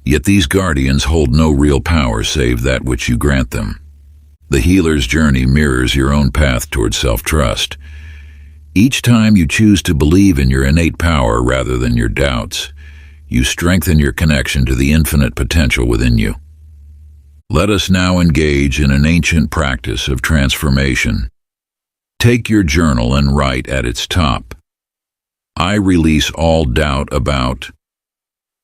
Yet these guardians hold no real power save that which you grant them. The healer's journey mirrors your own path toward self-trust. Each time you choose to believe in your innate power rather than your doubts, you strengthen your connection to the infinite potential within you. Let us now engage in an ancient practice of transformation. Take your journal and write at its top, "I release all doubt about."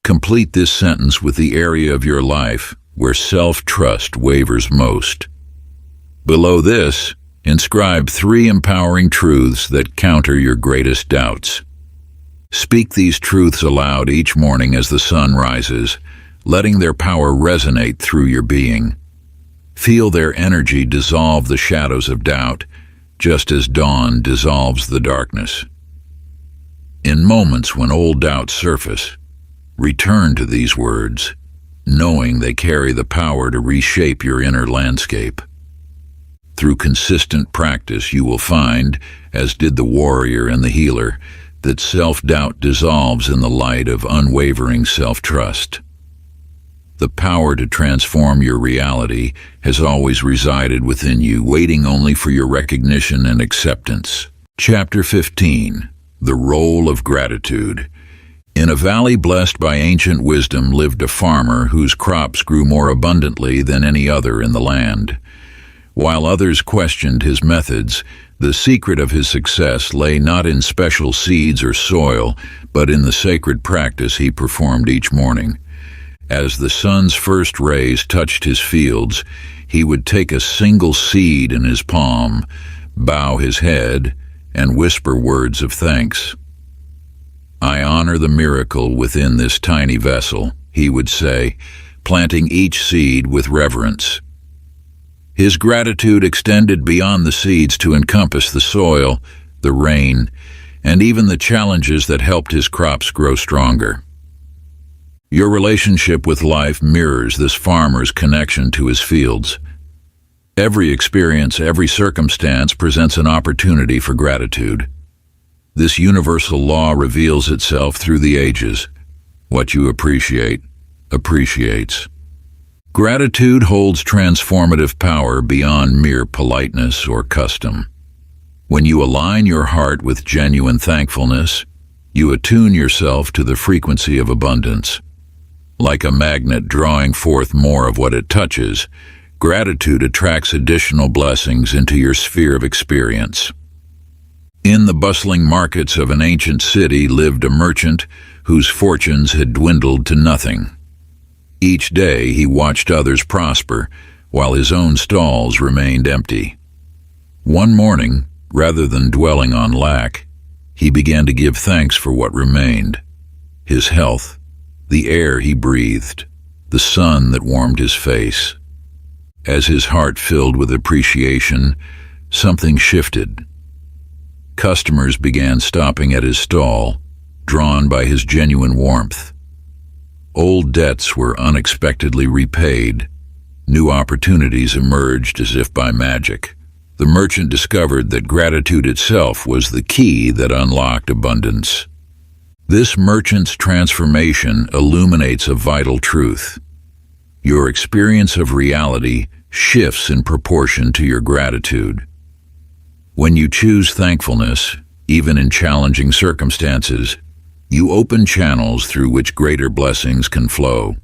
Complete this sentence with the area of your life where self-trust wavers most. Below this, inscribe 3 empowering truths that counter your greatest doubts. Speak these truths aloud each morning as the sun rises, letting their power resonate through your being. Feel their energy dissolve the shadows of doubt, just as dawn dissolves the darkness. In moments when old doubts surface, return to these words, knowing they carry the power to reshape your inner landscape. Through consistent practice, you will find, as did the warrior and the healer, that self-doubt dissolves in the light of unwavering self-trust. The power to transform your reality has always resided within you, waiting only for your recognition and acceptance. Chapter 15. The Role of Gratitude. In a valley blessed by ancient wisdom lived a farmer whose crops grew more abundantly than any other in the land. While others questioned his methods, the secret of his success lay not in special seeds or soil, but in the sacred practice he performed each morning. As the sun's first rays touched his fields, he would take a single seed in his palm, bow his head, and whisper words of thanks. "I honor the miracle within this tiny vessel," he would say, planting each seed with reverence. His gratitude extended beyond the seeds to encompass the soil, the rain, and even the challenges that helped his crops grow stronger. Your relationship with life mirrors this farmer's connection to his fields. Every experience, every circumstance presents an opportunity for gratitude. This universal law reveals itself through the ages. What you appreciate, appreciates. Gratitude holds transformative power beyond mere politeness or custom. When you align your heart with genuine thankfulness, you attune yourself to the frequency of abundance. Like a magnet drawing forth more of what it touches, gratitude attracts additional blessings into your sphere of experience. In the bustling markets of an ancient city lived a merchant whose fortunes had dwindled to nothing. Each day he watched others prosper, while his own stalls remained empty. One morning, rather than dwelling on lack, he began to give thanks for what remained: his health, the air he breathed, the sun that warmed his face. As his heart filled with appreciation, something shifted. Customers began stopping at his stall, drawn by his genuine warmth. Old debts were unexpectedly repaid. New opportunities emerged as if by magic. The merchant discovered that gratitude itself was the key that unlocked abundance. This merchant's transformation illuminates a vital truth. Your experience of reality shifts in proportion to your gratitude. When you choose thankfulness, even in challenging circumstances, you open channels through which greater blessings can flow.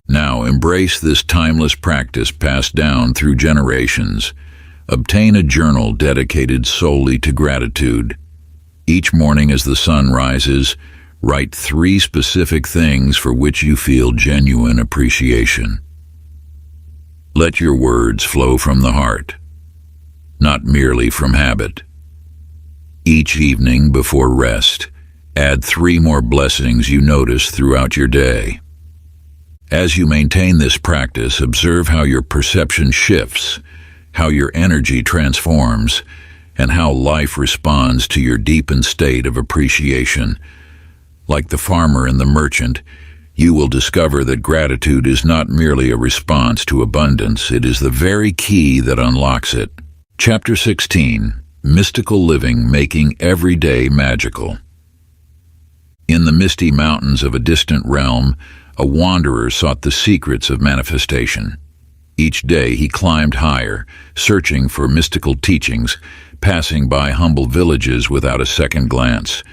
Now embrace this timeless practice passed down through generations. Obtain a journal dedicated solely to gratitude. Each morning as the sun rises, write 3 specific things for which you feel genuine appreciation. Let your words flow from the heart. not merely from habit. Each evening before rest, add 3 more blessings you notice throughout your day. As you maintain this practice, observe how your perception shifts, how your energy transforms, and how life responds to your deepened state of appreciation. Like the farmer and the merchant, you will discover that gratitude is not merely a response to abundance, it is the very key that unlocks it. Chapter 16. Mystical Living, Making Every Day Magical. In the misty mountains of a distant realm, a wanderer sought the secrets of manifestation. Each day he climbed higher, searching for mystical teachings, passing by humble villages without a second glance.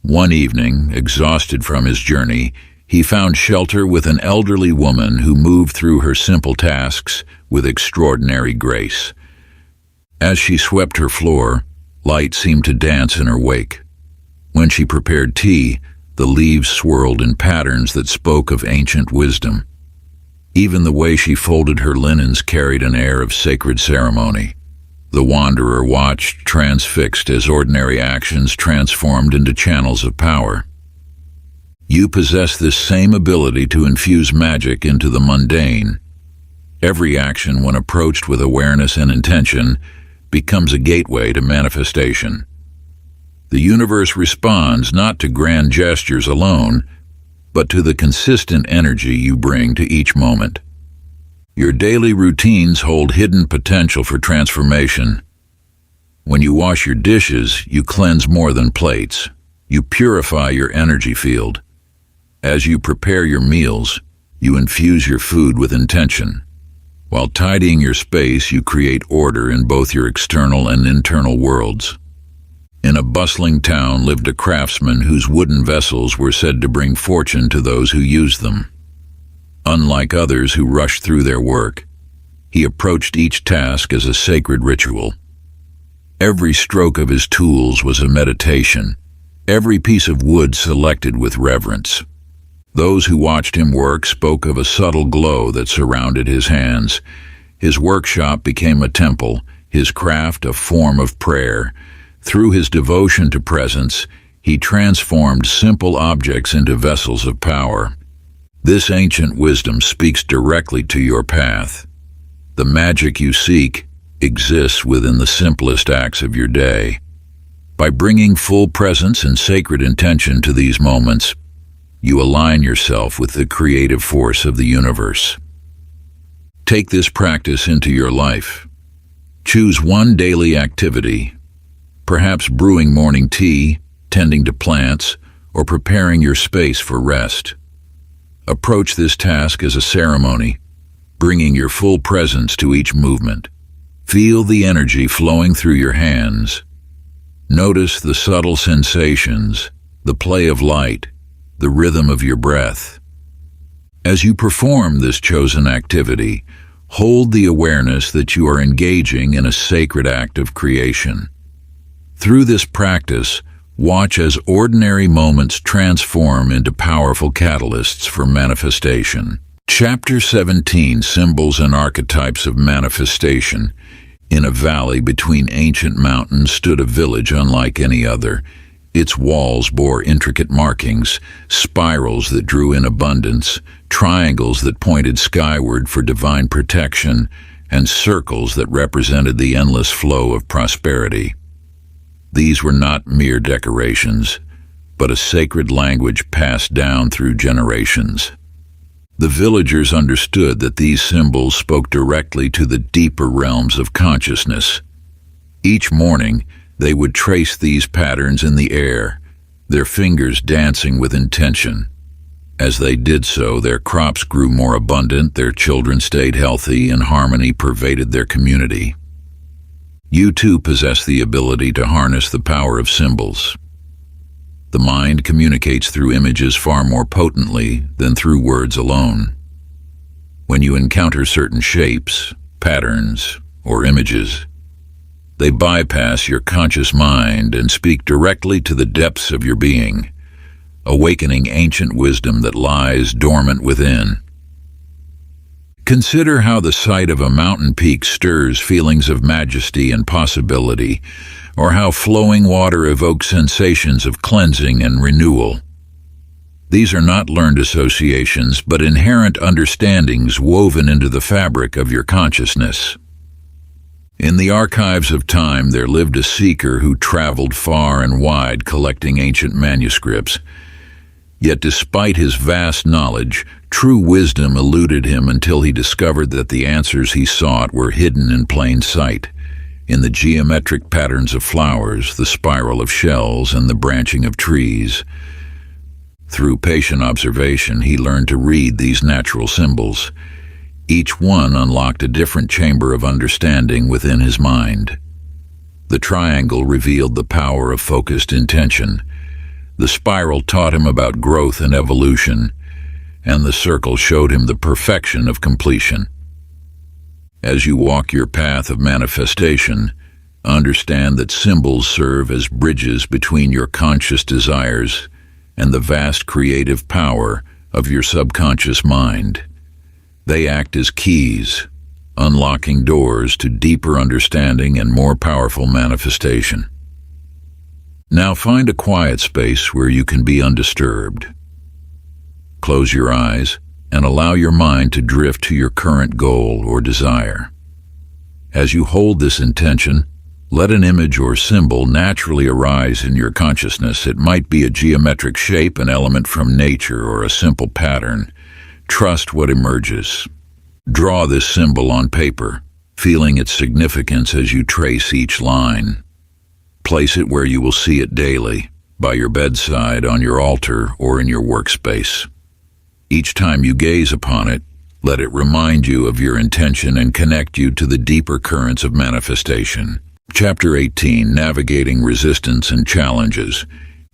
One evening, exhausted from his journey, he found shelter with an elderly woman who moved through her simple tasks with extraordinary grace. As she swept her floor, light seemed to dance in her wake. When she prepared tea, the leaves swirled in patterns that spoke of ancient wisdom. Even the way she folded her linens carried an air of sacred ceremony. The wanderer watched, transfixed, as ordinary actions transformed into channels of power. You possess this same ability to infuse magic into the mundane. Every action, when approached with awareness and intention, becomes a gateway to manifestation. The universe responds not to grand gestures alone, but to the consistent energy you bring to each moment. Your daily routines hold hidden potential for transformation. When you wash your dishes, you cleanse more than plates. You purify your energy field. As you prepare your meals, you infuse your food with intention. While tidying your space, you create order in both your external and internal worlds. In a bustling town lived a craftsman whose wooden vessels were said to bring fortune to those who used them. Unlike others who rushed through their work, he approached each task as a sacred ritual. Every stroke of his tools was a meditation, every piece of wood selected with reverence. Those who watched him work spoke of a subtle glow that surrounded his hands. His workshop became a temple, his craft a form of prayer. Through his devotion to presence, he transformed simple objects into vessels of power. This ancient wisdom speaks directly to your path. The magic you seek exists within the simplest acts of your day. By bringing full presence and sacred intention to these moments, you align yourself with the creative force of the universe. Take this practice into your life. Choose one daily activity, perhaps brewing morning tea, tending to plants, or preparing your space for rest. Approach this task as a ceremony, bringing your full presence to each movement. Feel the energy flowing through your hands. Notice the subtle sensations, the play of light, the rhythm of your breath. As you perform this chosen activity, hold the awareness that you are engaging in a sacred act of creation. Through this practice, watch as ordinary moments transform into powerful catalysts for manifestation. Chapter 17. Symbols and Archetypes of Manifestation. In a valley between ancient mountains stood a village unlike any other. Its walls bore intricate markings, spirals that drew in abundance, triangles that pointed skyward for divine protection, and circles that represented the endless flow of prosperity. These were not mere decorations, but a sacred language passed down through generations. The villagers understood that these symbols spoke directly to the deeper realms of consciousness. Each morning, they would trace these patterns in the air, their fingers dancing with intention. As they did so, their crops grew more abundant, their children stayed healthy, and harmony pervaded their community. You too possess the ability to harness the power of symbols. The mind communicates through images far more potently than through words alone. When you encounter certain shapes, patterns, or images, they bypass your conscious mind and speak directly to the depths of your being, awakening ancient wisdom that lies dormant within. Consider how the sight of a mountain peak stirs feelings of majesty and possibility, or how flowing water evokes sensations of cleansing and renewal. These are not learned associations, but inherent understandings woven into the fabric of your consciousness. In the archives of time, there lived a seeker who traveled far and wide collecting ancient manuscripts. Yet despite his vast knowledge, true wisdom eluded him until he discovered that the answers he sought were hidden in plain sight, in the geometric patterns of flowers, the spiral of shells, and the branching of trees. Through patient observation, he learned to read these natural symbols. Each one unlocked a different chamber of understanding within his mind. The triangle revealed the power of focused intention. The spiral taught him about growth and evolution, and the circle showed him the perfection of completion. As you walk your path of manifestation, understand that symbols serve as bridges between your conscious desires and the vast creative power of your subconscious mind. They act as keys, unlocking doors to deeper understanding and more powerful manifestation. Now find a quiet space where you can be undisturbed. Close your eyes and allow your mind to drift to your current goal or desire. As you hold this intention, let an image or symbol naturally arise in your consciousness. It might be a geometric shape, an element from nature, or a simple pattern. Trust what emerges. Draw this symbol on paper, feeling its significance as you trace each line. Place it where you will see it daily, by your bedside, on your altar, or in your workspace. Each time you gaze upon it, let it remind you of your intention and connect you to the deeper currents of manifestation. Chapter 18, Navigating Resistance and Challenges.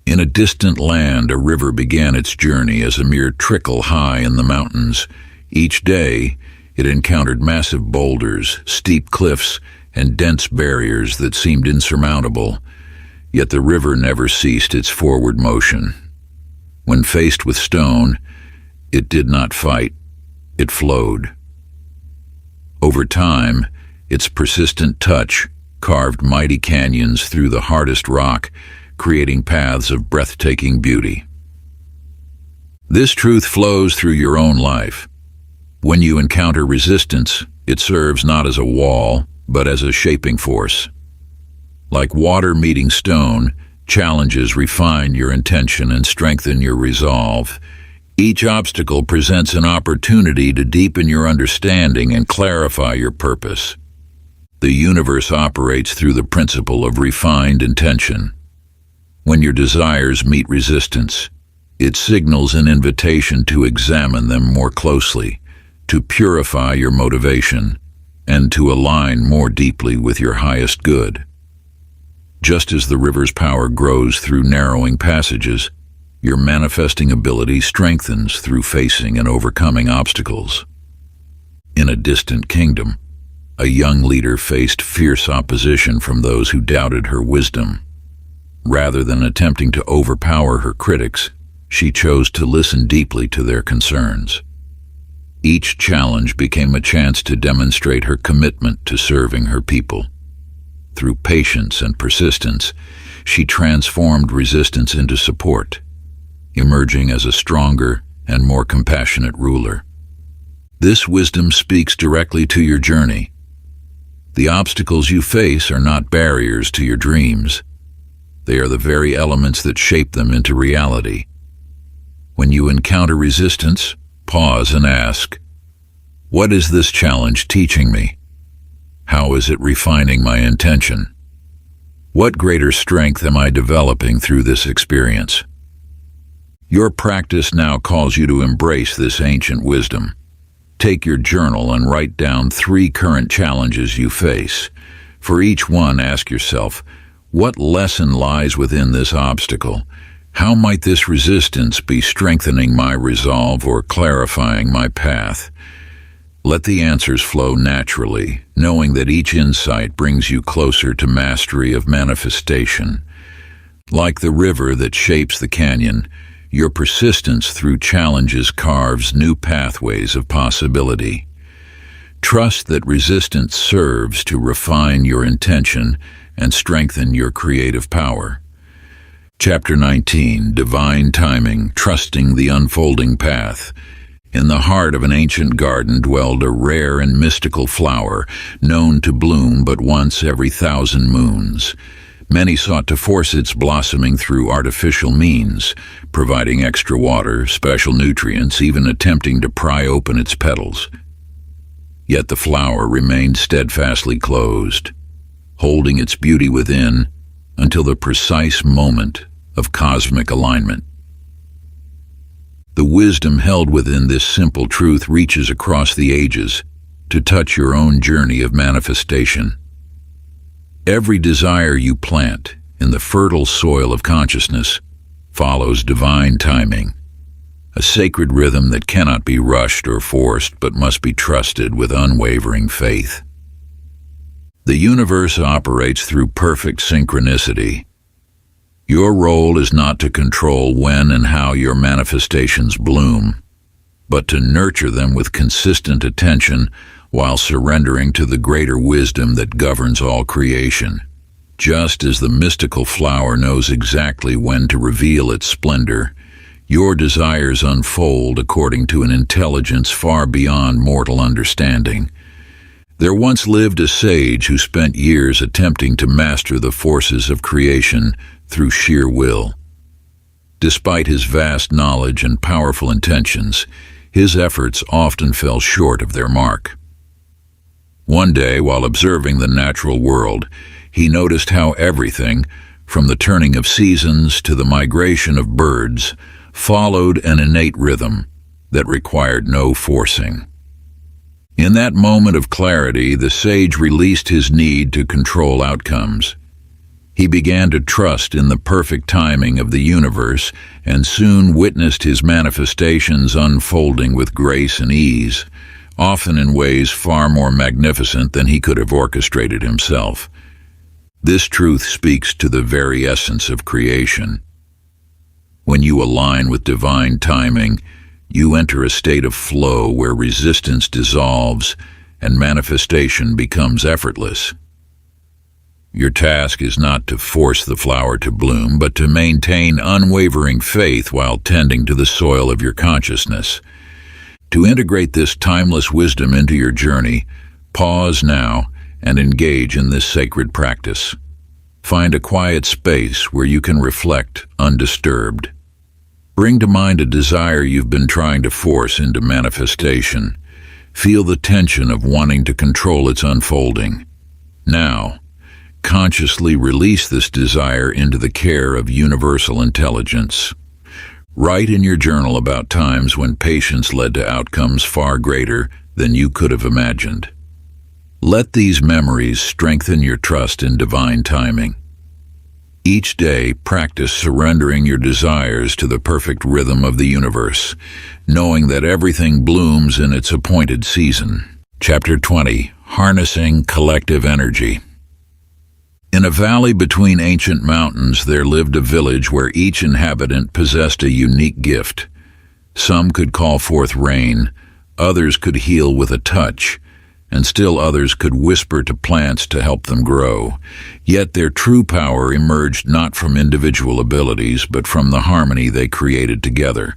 In a distant land, a river began its journey as a mere trickle high in the mountains. Each day, it encountered massive boulders, steep cliffs, and dense barriers that seemed insurmountable. Yet the river never ceased its forward motion. When faced with stone, it did not fight, it flowed. Over time, its persistent touch carved mighty canyons through the hardest rock, creating paths of breathtaking beauty. This truth flows through your own life. When you encounter resistance, it serves not as a wall, but as a shaping force. Like water meeting stone, challenges refine your intention and strengthen your resolve. Each obstacle presents an opportunity to deepen your understanding and clarify your purpose. The universe operates through the principle of refined intention. When your desires meet resistance, it signals an invitation to examine them more closely, to purify your motivation, and to align more deeply with your highest good. Just as the river's power grows through narrowing passages, your manifesting ability strengthens through facing and overcoming obstacles. In a distant kingdom, a young leader faced fierce opposition from those who doubted her wisdom. Rather than attempting to overpower her critics, she chose to listen deeply to their concerns. Each challenge became a chance to demonstrate her commitment to serving her people. Through patience and persistence, she transformed resistance into support, emerging as a stronger and more compassionate ruler. This wisdom speaks directly to your journey. The obstacles you face are not barriers to your dreams. They are the very elements that shape them into reality. When you encounter resistance, pause and ask, what is this challenge teaching me? How is it refining my intention? What greater strength am I developing through this experience? Your practice now calls you to embrace this ancient wisdom. Take your journal and write down 3 current challenges you face. For each one, ask yourself, what lesson lies within this obstacle? How might this resistance be strengthening my resolve or clarifying my path? Let the answers flow naturally, knowing that each insight brings you closer to mastery of manifestation. Like the river that shapes the canyon, your persistence through challenges carves new pathways of possibility. Trust that resistance serves to refine your intention and strengthen your creative power. Chapter 19, Divine Timing, Trusting the Unfolding Path. In the heart of an ancient garden dwelled a rare and mystical flower, known to bloom but once every 1,000 moons. Many sought to force its blossoming through artificial means, providing extra water, special nutrients, even attempting to pry open its petals. Yet the flower remained steadfastly closed, holding its beauty within until the precise moment of cosmic alignment. The wisdom held within this simple truth reaches across the ages to touch your own journey of manifestation. Every desire you plant in the fertile soil of consciousness follows divine timing, a sacred rhythm that cannot be rushed or forced but must be trusted with unwavering faith. The universe operates through perfect synchronicity. Your role is not to control when and how your manifestations bloom, but to nurture them with consistent attention while surrendering to the greater wisdom that governs all creation. Just as the mystical flower knows exactly when to reveal its splendor, your desires unfold according to an intelligence far beyond mortal understanding. There once lived a sage who spent years attempting to master the forces of creation through sheer will. Despite his vast knowledge and powerful intentions, his efforts often fell short of their mark. One day, while observing the natural world, he noticed how everything, from the turning of seasons to the migration of birds, followed an innate rhythm that required no forcing. In that moment of clarity, the sage released his need to control outcomes. He began to trust in the perfect timing of the universe and soon witnessed his manifestations unfolding with grace and ease, often in ways far more magnificent than he could have orchestrated himself. This truth speaks to the very essence of creation. When you align with divine timing, you enter a state of flow where resistance dissolves and manifestation becomes effortless. Your task is not to force the flower to bloom, but to maintain unwavering faith while tending to the soil of your consciousness. To integrate this timeless wisdom into your journey, pause now and engage in this sacred practice. Find a quiet space where you can reflect undisturbed. Bring to mind a desire you've been trying to force into manifestation. Feel the tension of wanting to control its unfolding. Now, consciously release this desire into the care of universal intelligence. Write in your journal about times when patience led to outcomes far greater than you could have imagined. Let these memories strengthen your trust in divine timing. Each day, practice surrendering your desires to the perfect rhythm of the universe, knowing that everything blooms in its appointed season. Chapter 20, Harnessing Collective Energy. In a valley between ancient mountains, there lived a village where each inhabitant possessed a unique gift. Some could call forth rain, others could heal with a touch, and still others could whisper to plants to help them grow. Yet their true power emerged not from individual abilities, but from the harmony they created together.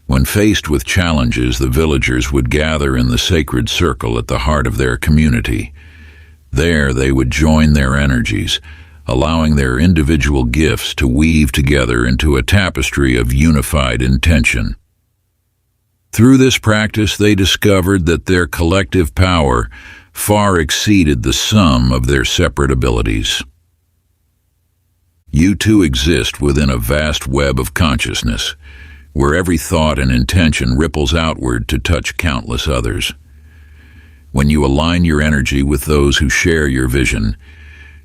When faced with challenges, the villagers would gather in the sacred circle at the heart of their community. There they would join their energies, allowing their individual gifts to weave together into a tapestry of unified intention. Through this practice, they discovered that their collective power far exceeded the sum of their separate abilities. You too exist within a vast web of consciousness, where every thought and intention ripples outward to touch countless others. When you align your energy with those who share your vision,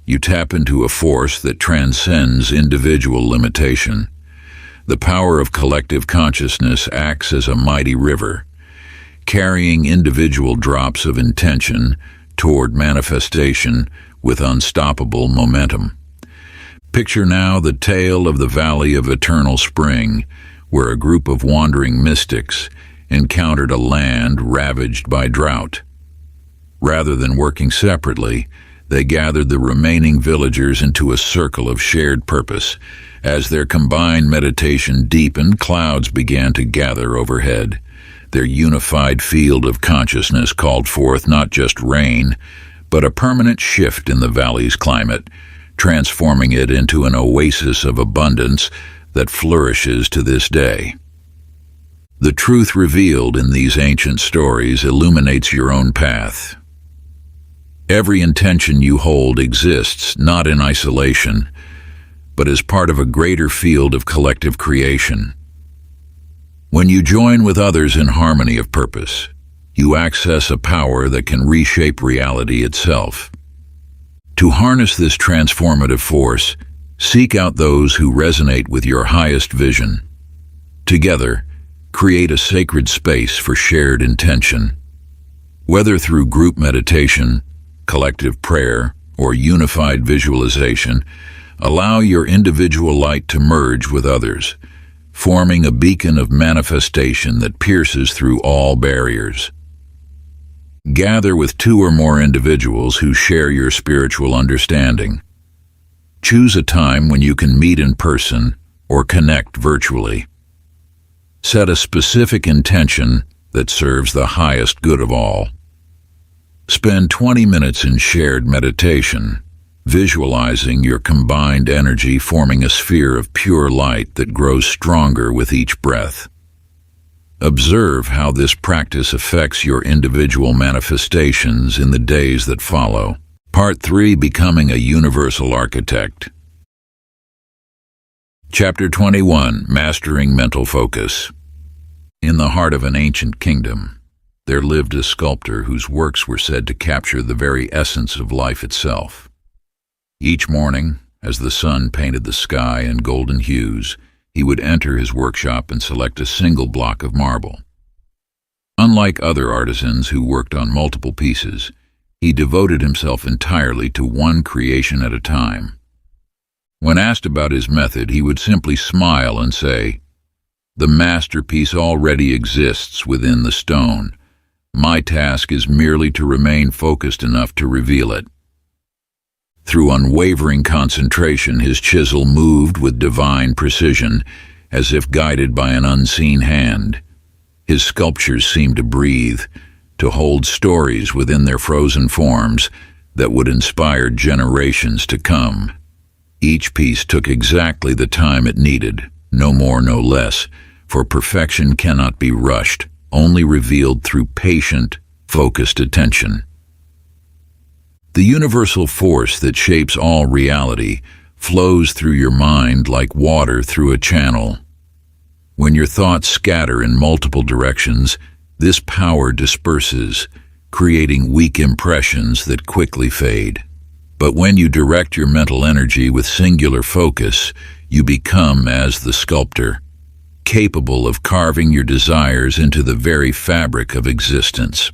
you tap into a force that transcends individual limitation. The power of collective consciousness acts as a mighty river, carrying individual drops of intention toward manifestation with unstoppable momentum. Picture now the tale of the Valley of Eternal Spring, where a group of wandering mystics encountered a land ravaged by drought. Rather than working separately, they gathered the remaining villagers into a circle of shared purpose. As their combined meditation deepened, clouds began to gather overhead. Their unified field of consciousness called forth not just rain, but a permanent shift in the valley's climate, transforming it into an oasis of abundance that flourishes to this day. The truth revealed in these ancient stories illuminates your own path. Every intention you hold exists not in isolation, but as part of a greater field of collective creation. When you join with others in harmony of purpose, you access a power that can reshape reality itself. To harness this transformative force, seek out those who resonate with your highest vision. Together, create a sacred space for shared intention. Whether through group meditation, collective prayer, or unified visualization, allow your individual light to merge with others, forming a beacon of manifestation that pierces through all barriers. Gather with 2 or more individuals who share your spiritual understanding. Choose a time when you can meet in person or connect virtually. Set a specific intention that serves the highest good of all. Spend 20 minutes in shared meditation, visualizing your combined energy forming a sphere of pure light that grows stronger with each breath. Observe how this practice affects your individual manifestations in the days that follow. Part 3: Becoming a Universal Architect. Chapter 21: Mastering Mental Focus. In the heart of an ancient kingdom, there lived a sculptor whose works were said to capture the very essence of life itself. Each morning, as the sun painted the sky in golden hues, he would enter his workshop and select a single block of marble. Unlike other artisans who worked on multiple pieces, he devoted himself entirely to one creation at a time. When asked about his method, he would simply smile and say, "The masterpiece already exists within the stone. My task is merely to remain focused enough to reveal it." Through unwavering concentration, his chisel moved with divine precision, as if guided by an unseen hand. His sculptures seemed to breathe, to hold stories within their frozen forms that would inspire generations to come. Each piece took exactly the time it needed, no more, no less, for perfection cannot be rushed, only revealed through patient, focused attention. The universal force that shapes all reality flows through your mind like water through a channel. When your thoughts scatter in multiple directions, this power disperses, creating weak impressions that quickly fade. But when you direct your mental energy with singular focus, you become as the sculptor, capable of carving your desires into the very fabric of existence.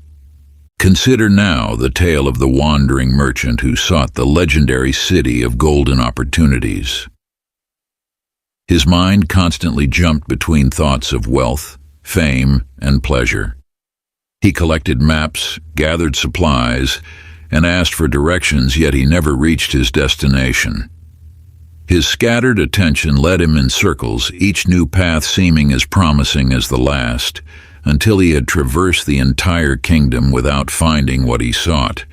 Consider now the tale of the wandering merchant who sought the legendary city of golden opportunities. His mind constantly jumped between thoughts of wealth, fame, and pleasure. He collected maps, gathered supplies, and asked for directions, yet he never reached his destination. His scattered attention led him in circles, each new path seeming as promising as the last, until he had traversed the entire kingdom without finding what he sought.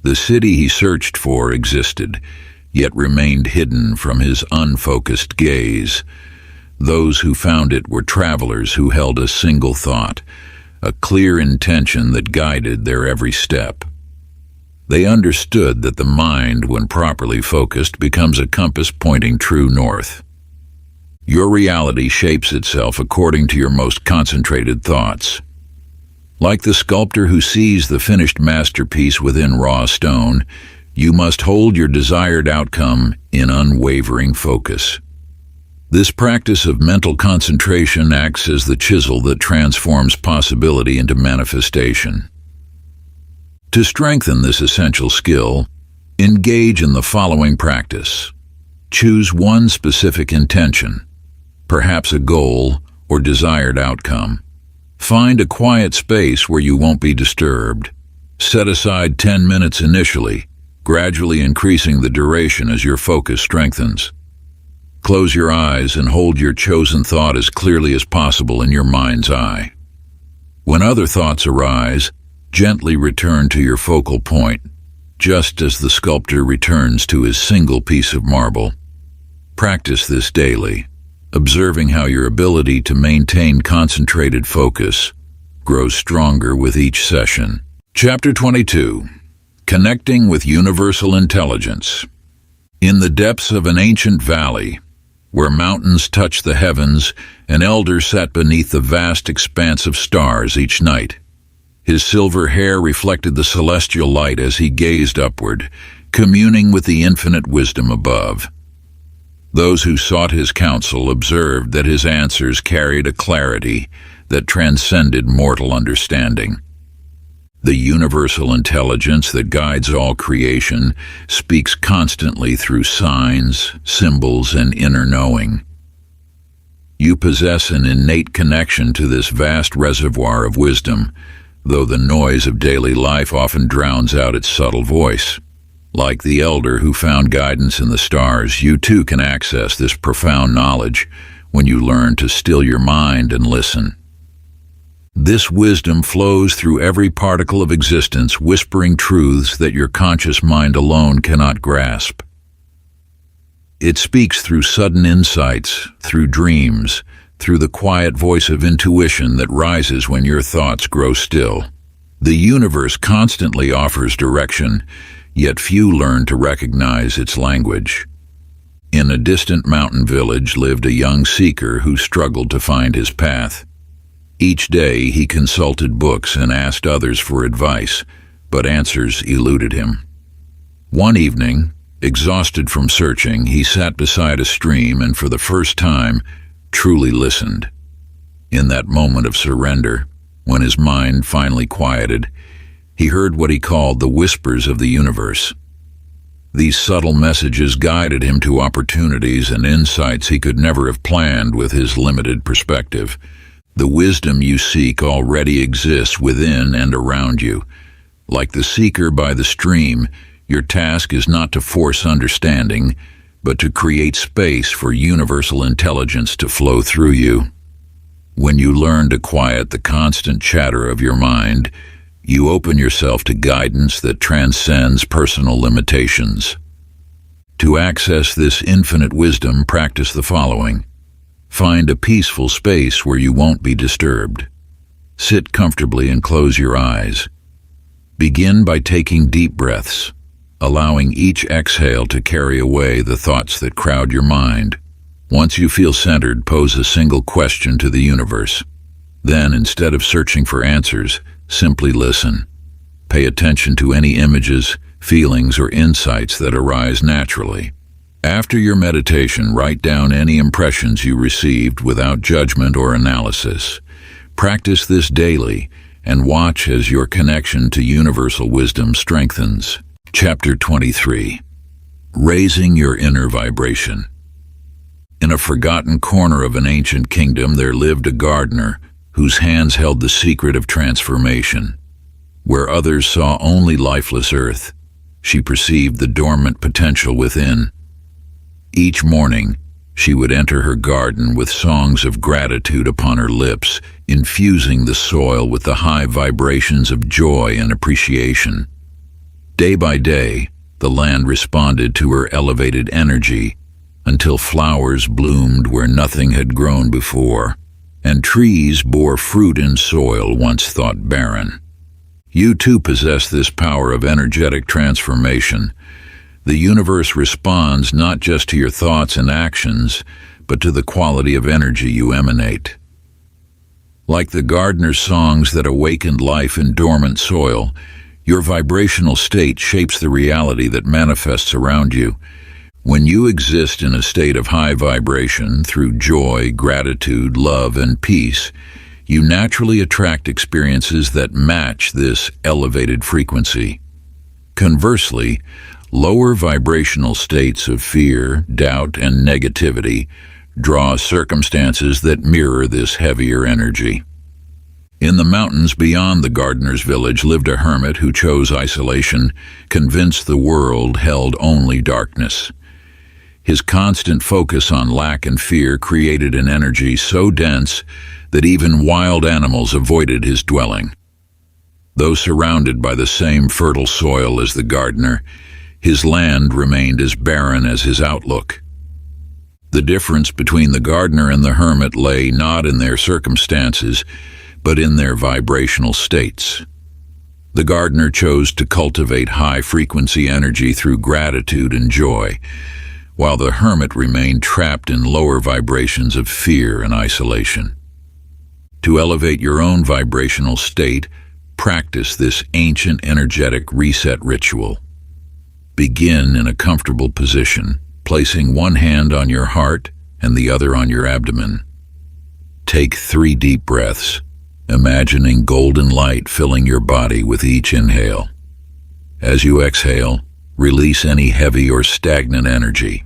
The city he searched for existed, yet remained hidden from his unfocused gaze. Those who found it were travelers who held a single thought, a clear intention that guided their every step. They understood that the mind, when properly focused, becomes a compass pointing true north. Your reality shapes itself according to your most concentrated thoughts. Like the sculptor who sees the finished masterpiece within raw stone, you must hold your desired outcome in unwavering focus. This practice of mental concentration acts as the chisel that transforms possibility into manifestation. To strengthen this essential skill, engage in the following practice. Choose one specific intention, perhaps a goal or desired outcome. Find a quiet space where you won't be disturbed. Set aside 10 minutes initially, gradually increasing the duration as your focus strengthens. Close your eyes and hold your chosen thought as clearly as possible in your mind's eye. When other thoughts arise, gently return to your focal point, just as the sculptor returns to his single piece of marble. Practice this daily, observing how your ability to maintain concentrated focus grows stronger with each session. Chapter 22. Connecting with Universal Intelligence. In the depths of an ancient valley, where mountains touched the heavens, an elder sat beneath the vast expanse of stars each night. His silver hair reflected the celestial light as he gazed upward, communing with the infinite wisdom above. Those who sought his counsel observed that his answers carried a clarity that transcended mortal understanding. The universal intelligence that guides all creation speaks constantly through signs, symbols, and inner knowing. You possess an innate connection to this vast reservoir of wisdom, though the noise of daily life often drowns out its subtle voice. Like the elder who found guidance in the stars, you too can access this profound knowledge when you learn to still your mind and listen. This wisdom flows through every particle of existence, whispering truths that your conscious mind alone cannot grasp. It speaks through sudden insights, through dreams, through the quiet voice of intuition that rises when your thoughts grow still. The universe constantly offers direction, yet few learn to recognize its language. In a distant mountain village lived a young seeker who struggled to find his path. Each day he consulted books and asked others for advice, but answers eluded him. One evening, exhausted from searching, he sat beside a stream and for the first time truly listened. In that moment of surrender, when his mind finally quieted, he heard what he called the whispers of the universe. These subtle messages guided him to opportunities and insights he could never have planned with his limited perspective. The wisdom you seek already exists within and around you. Like the seeker by the stream, your task is not to force understanding, but to create space for universal intelligence to flow through you. When you learn to quiet the constant chatter of your mind, you open yourself to guidance that transcends personal limitations. To access this infinite wisdom, practice the following. Find a peaceful space where you won't be disturbed. Sit comfortably and close your eyes. Begin by taking deep breaths, allowing each exhale to carry away the thoughts that crowd your mind. Once you feel centered, pose a single question to the universe. Then, instead of searching for answers, simply listen. Pay attention to any images, feelings, or insights that arise naturally. After your meditation, write down any impressions you received without judgment or analysis. Practice this daily and watch as your connection to universal wisdom strengthens. Chapter 23. Raising your inner vibration. In a forgotten corner of an ancient kingdom there lived a gardener whose hands held the secret of transformation. Where others saw only lifeless earth, she perceived the dormant potential within. Each morning, she would enter her garden with songs of gratitude upon her lips, infusing the soil with the high vibrations of joy and appreciation. Day by day, the land responded to her elevated energy, until flowers bloomed where nothing had grown before, and trees bore fruit in soil once thought barren. You too possess this power of energetic transformation. The universe responds not just to your thoughts and actions, but to the quality of energy you emanate. Like the gardener's songs that awakened life in dormant soil, your vibrational state shapes the reality that manifests around you. When you exist in a state of high vibration through joy, gratitude, love, and peace, you naturally attract experiences that match this elevated frequency. Conversely, lower vibrational states of fear, doubt, and negativity draw circumstances that mirror this heavier energy. In the mountains beyond the gardener's village lived a hermit who chose isolation, convinced the world held only darkness. His constant focus on lack and fear created an energy so dense that even wild animals avoided his dwelling. Though surrounded by the same fertile soil as the gardener, his land remained as barren as his outlook. The difference between the gardener and the hermit lay not in their circumstances, but in their vibrational states. The gardener chose to cultivate high-frequency energy through gratitude and joy, while the hermit remained trapped in lower vibrations of fear and isolation. To elevate your own vibrational state, practice this ancient energetic reset ritual. Begin in a comfortable position, placing one hand on your heart and the other on your abdomen. Take 3 deep breaths, imagining golden light filling your body with each inhale. As you exhale, release any heavy or stagnant energy.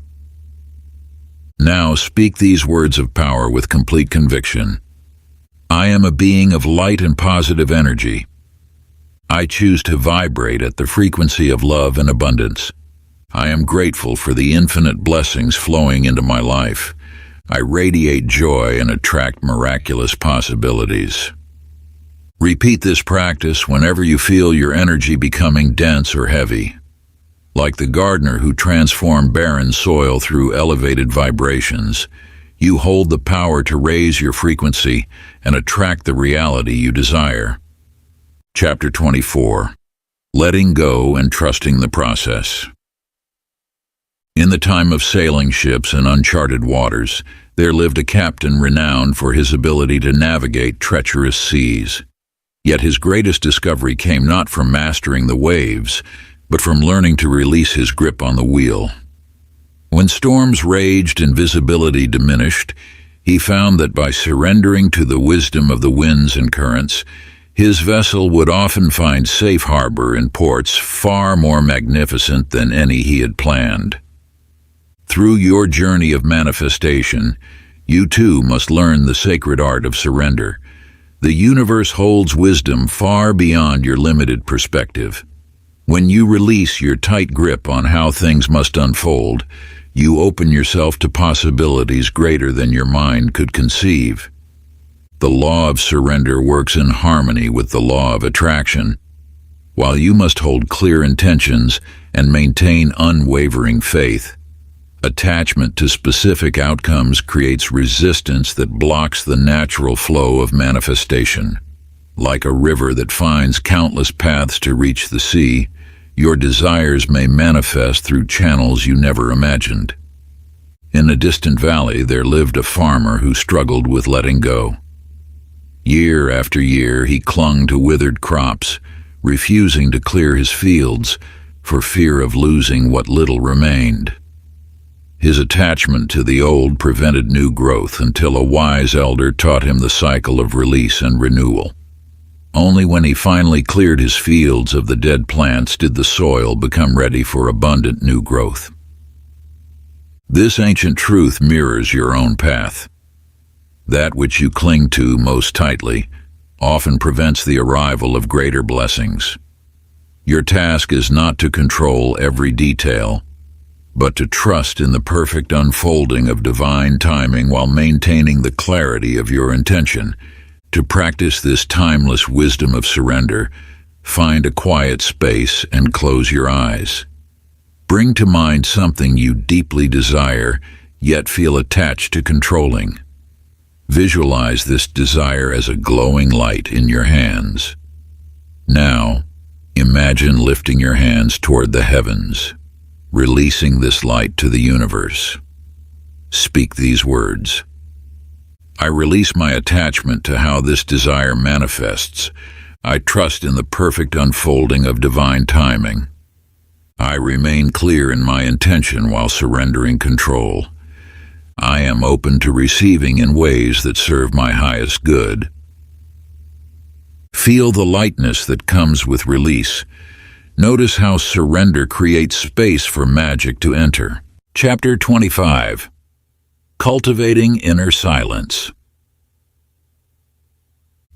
Now speak these words of power with complete conviction. I am a being of light and positive energy. I choose to vibrate at the frequency of love and abundance. I am grateful for the infinite blessings flowing into my life. I radiate joy and attract miraculous possibilities. Repeat this practice whenever you feel your energy becoming dense or heavy. Like the gardener who transformed barren soil through elevated vibrations, you hold the power to raise your frequency and attract the reality you desire. Chapter 24. Letting Go and Trusting the Process. In the time of sailing ships in uncharted waters, there lived a captain renowned for his ability to navigate treacherous seas. Yet his greatest discovery came not from mastering the waves, but from learning to release his grip on the wheel. When storms raged and visibility diminished, he found that by surrendering to the wisdom of the winds and currents, his vessel would often find safe harbor in ports far more magnificent than any he had planned. Through your journey of manifestation, you too must learn the sacred art of surrender. The universe holds wisdom far beyond your limited perspective. When you release your tight grip on how things must unfold, you open yourself to possibilities greater than your mind could conceive. The law of surrender works in harmony with the law of attraction. While you must hold clear intentions and maintain unwavering faith, attachment to specific outcomes creates resistance that blocks the natural flow of manifestation. Like a river that finds countless paths to reach the sea, your desires may manifest through channels you never imagined. In a distant valley, there lived a farmer who struggled with letting go. Year after year, he clung to withered crops, refusing to clear his fields for fear of losing what little remained. His attachment to the old prevented new growth until a wise elder taught him the cycle of release and renewal. Only when he finally cleared his fields of the dead plants did the soil become ready for abundant new growth. This ancient truth mirrors your own path. That which you cling to most tightly often prevents the arrival of greater blessings. Your task is not to control every detail, but to trust in the perfect unfolding of divine timing while maintaining the clarity of your intention. To practice this timeless wisdom of surrender, find a quiet space and close your eyes. Bring to mind something you deeply desire, yet feel attached to controlling. Visualize this desire as a glowing light in your hands. Now, imagine lifting your hands toward the heavens, releasing this light to the universe. Speak these words. I release my attachment to how this desire manifests. I trust in the perfect unfolding of divine timing. I remain clear in my intention while surrendering control. I am open to receiving in ways that serve my highest good. Feel the lightness that comes with release. Notice how surrender creates space for magic to enter. Chapter 25. Cultivating Inner Silence.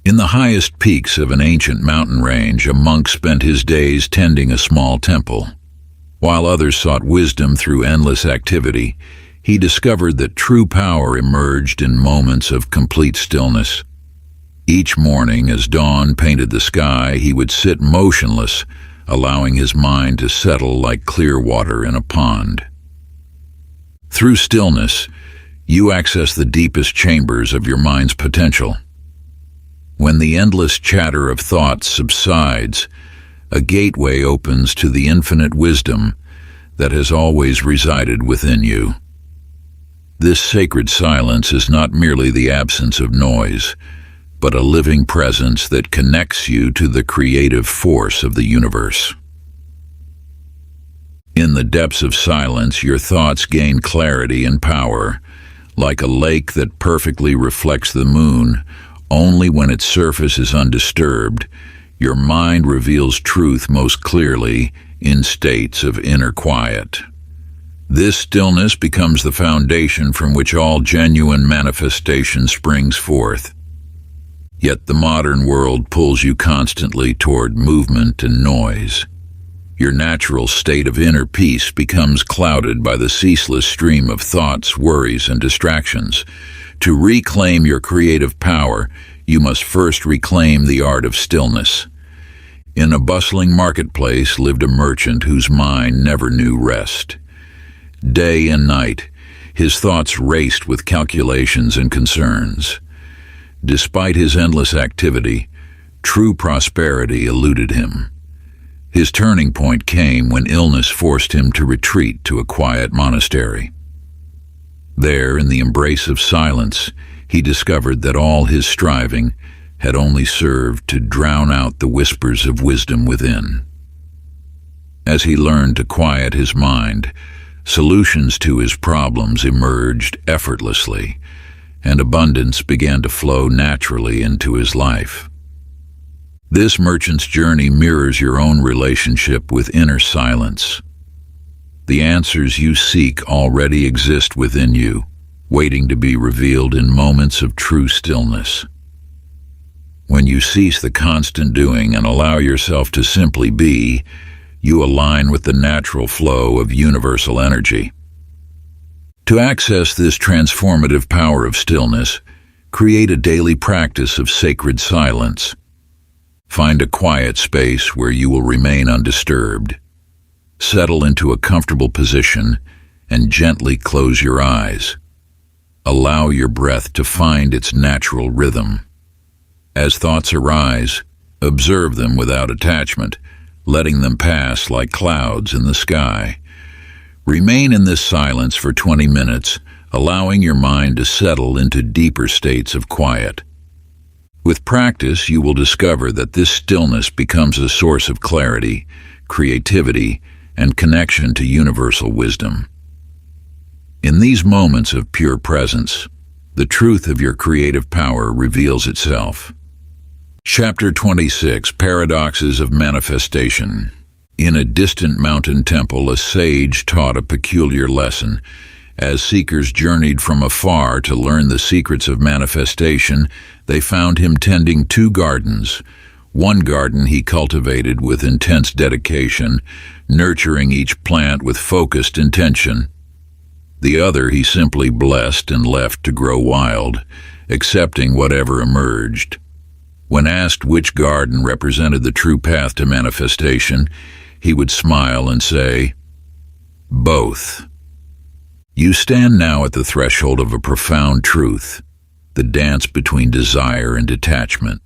In the highest peaks of an ancient mountain range, a monk spent his days tending a small temple. While others sought wisdom through endless activity, he discovered that true power emerged in moments of complete stillness. Each morning, as dawn painted the sky, he would sit motionless, allowing his mind to settle like clear water in a pond. Through stillness, you access the deepest chambers of your mind's potential. When the endless chatter of thoughts subsides, a gateway opens to the infinite wisdom that has always resided within you. This sacred silence is not merely the absence of noise, but a living presence that connects you to the creative force of the universe. In the depths of silence, your thoughts gain clarity and power, like a lake that perfectly reflects the moon. Only when its surface is undisturbed, your mind reveals truth most clearly in states of inner quiet. This stillness becomes the foundation from which all genuine manifestation springs forth. Yet the modern world pulls you constantly toward movement and noise. Your natural state of inner peace becomes clouded by the ceaseless stream of thoughts, worries, and distractions. To reclaim your creative power, you must first reclaim the art of stillness. In a bustling marketplace lived a merchant whose mind never knew rest. Day and night, his thoughts raced with calculations and concerns. Despite his endless activity, true prosperity eluded him. His turning point came when illness forced him to retreat to a quiet monastery. There, in the embrace of silence, he discovered that all his striving had only served to drown out the whispers of wisdom within. As he learned to quiet his mind, solutions to his problems emerged effortlessly, and abundance began to flow naturally into his life. This merchant's journey mirrors your own relationship with inner silence. The answers you seek already exist within you, waiting to be revealed in moments of true stillness. When you cease the constant doing and allow yourself to simply be, you align with the natural flow of universal energy. To access this transformative power of stillness, create a daily practice of sacred silence. Find a quiet space where you will remain undisturbed. Settle into a comfortable position and gently close your eyes. Allow your breath to find its natural rhythm. As thoughts arise, observe them without attachment, letting them pass like clouds in the sky. Remain in this silence for 20 minutes, allowing your mind to settle into deeper states of quiet. With practice, you will discover that this stillness becomes a source of clarity, creativity, and connection to universal wisdom. In these moments of pure presence, the truth of your creative power reveals itself. Chapter 26, Paradoxes of Manifestation. In a distant mountain temple, a sage taught a peculiar lesson. As seekers journeyed from afar to learn the secrets of manifestation, they found him tending two gardens. One garden he cultivated with intense dedication, nurturing each plant with focused intention. The other he simply blessed and left to grow wild, accepting whatever emerged. When asked which garden represented the true path to manifestation, he would smile and say, "Both." You stand now at the threshold of a profound truth, the dance between desire and detachment.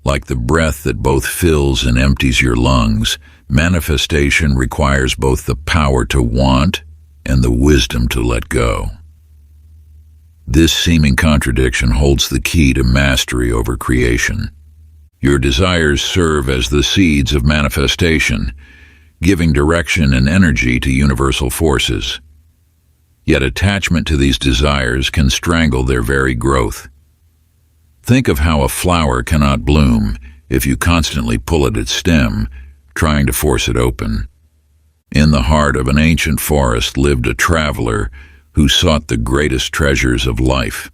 Like the breath that both fills and empties your lungs, manifestation requires both the power to want and the wisdom to let go. This seeming contradiction holds the key to mastery over creation. Your desires serve as the seeds of manifestation, giving direction and energy to universal forces. Yet attachment to these desires can strangle their very growth. Think of how a flower cannot bloom if you constantly pull at its stem, trying to force it open. In the heart of an ancient forest lived a traveler who sought the greatest treasures of life.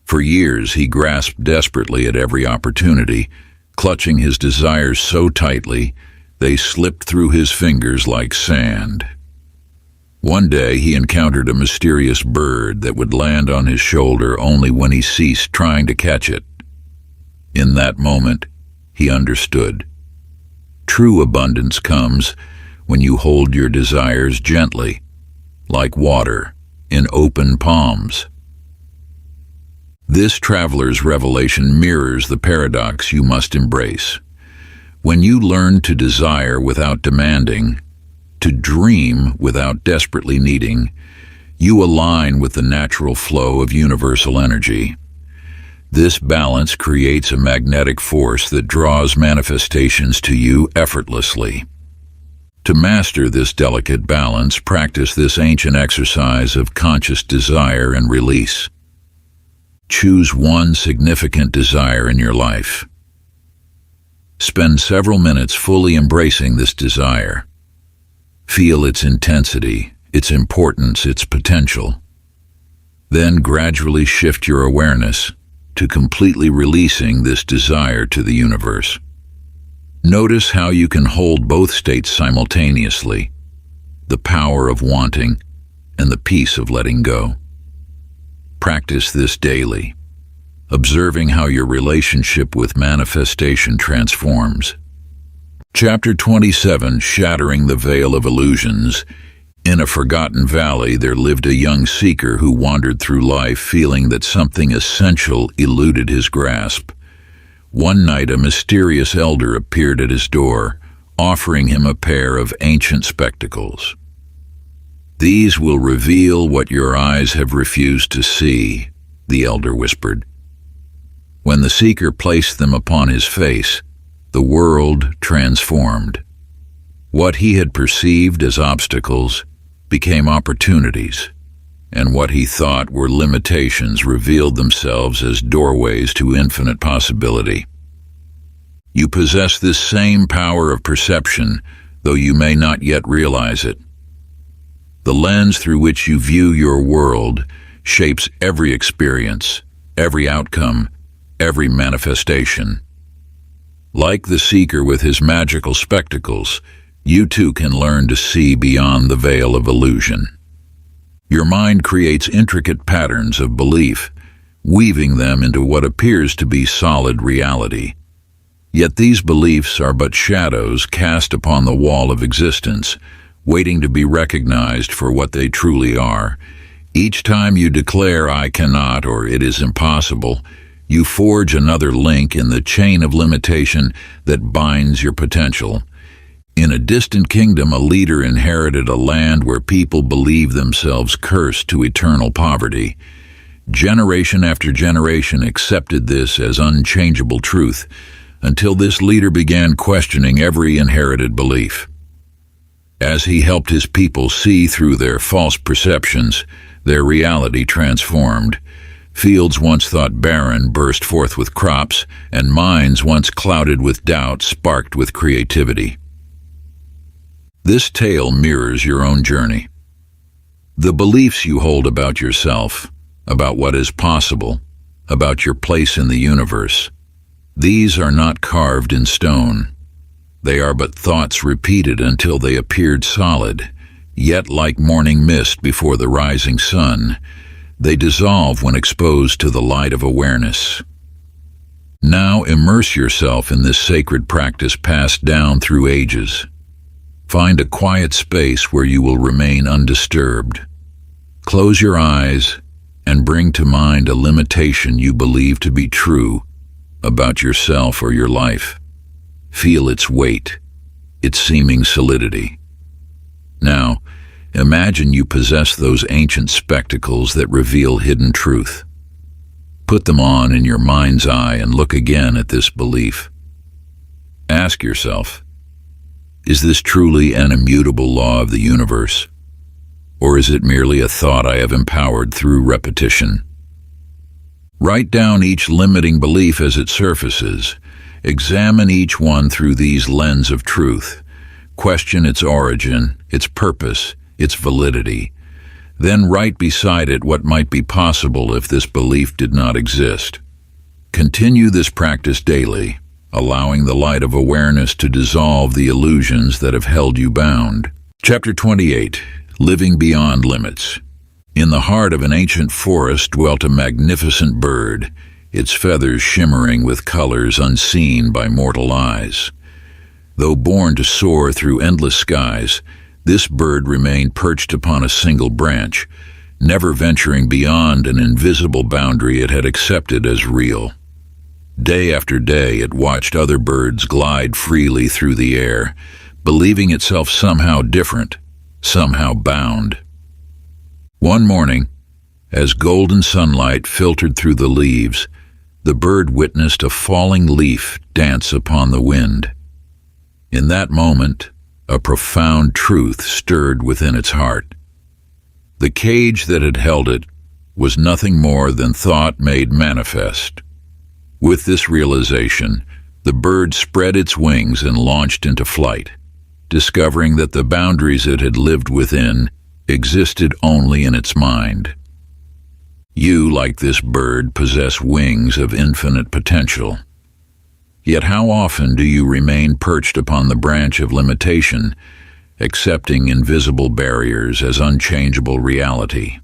For years he grasped desperately at every opportunity, clutching his desires so tightly they slipped through his fingers like sand. One day he encountered a mysterious bird that would land on his shoulder only when he ceased trying to catch it. In that moment, he understood. True abundance comes when you hold your desires gently, like water in open palms. This traveler's revelation mirrors the paradox you must embrace. When you learn to desire without demanding, to dream without desperately needing, you align with the natural flow of universal energy. This balance creates a magnetic force that draws manifestations to you effortlessly. To master this delicate balance, practice this ancient exercise of conscious desire and release. Choose one significant desire in your life. Spend several minutes fully embracing this desire. Feel its intensity, its importance, its potential. Then gradually shift your awareness to completely releasing this desire to the universe. Notice how you can hold both states simultaneously, the power of wanting and the peace of letting go. Practice this daily, observing how your relationship with manifestation transforms. Chapter 27, Shattering the Veil of Illusions. In a forgotten valley, there lived a young seeker who wandered through life feeling that something essential eluded his grasp. One night, a mysterious elder appeared at his door, offering him a pair of ancient spectacles. "These will reveal what your eyes have refused to see," the elder whispered. When the seeker placed them upon his face, the world transformed. What he had perceived as obstacles became opportunities, and what he thought were limitations revealed themselves as doorways to infinite possibility. You possess this same power of perception, though you may not yet realize it. The lens through which you view your world shapes every experience, every outcome, every manifestation. Like the seeker with his magical spectacles, you too can learn to see beyond the veil of illusion. Your mind creates intricate patterns of belief, weaving them into what appears to be solid reality. Yet these beliefs are but shadows cast upon the wall of existence, waiting to be recognized for what they truly are. Each time you declare "I cannot" or "it is impossible," you forge another link in the chain of limitation that binds your potential. In a distant kingdom, a leader inherited a land where people believed themselves cursed to eternal poverty. Generation after generation accepted this as unchangeable truth, until this leader began questioning every inherited belief. As he helped his people see through their false perceptions, their reality transformed. Fields once thought barren burst forth with crops, and minds once clouded with doubt sparked with creativity. This tale mirrors your own journey. The beliefs you hold about yourself, about what is possible, about your place in the universe, these are not carved in stone. They are but thoughts repeated until they appeared solid, yet like morning mist before the rising sun, they dissolve when exposed to the light of awareness. Now immerse yourself in this sacred practice passed down through ages. Find a quiet space where you will remain undisturbed. Close your eyes and bring to mind a limitation you believe to be true about yourself or your life. Feel its weight, its seeming solidity. Now, imagine you possess those ancient spectacles that reveal hidden truth. Put them on in your mind's eye and look again at this belief. Ask yourself, is this truly an immutable law of the universe? Or is it merely a thought I have empowered through repetition? Write down each limiting belief as it surfaces. Examine each one through these lenses of truth. Question its origin, its purpose, its validity. Then write beside it what might be possible if this belief did not exist. Continue this practice daily, allowing the light of awareness to dissolve the illusions that have held you bound. Chapter 28. Living Beyond Limits. In the heart of an ancient forest dwelt a magnificent bird, its feathers shimmering with colors unseen by mortal eyes. Though born to soar through endless skies, this bird remained perched upon a single branch, never venturing beyond an invisible boundary it had accepted as real. Day after day it watched other birds glide freely through the air, believing itself somehow different, somehow bound. One morning, as golden sunlight filtered through the leaves, the bird witnessed a falling leaf dance upon the wind. In that moment, a profound truth stirred within its heart. The cage that had held it was nothing more than thought made manifest. With this realization, the bird spread its wings and launched into flight, discovering that the boundaries it had lived within existed only in its mind. You, like this bird, possess wings of infinite potential. Yet how often do you remain perched upon the branch of limitation, accepting invisible barriers as unchangeable reality?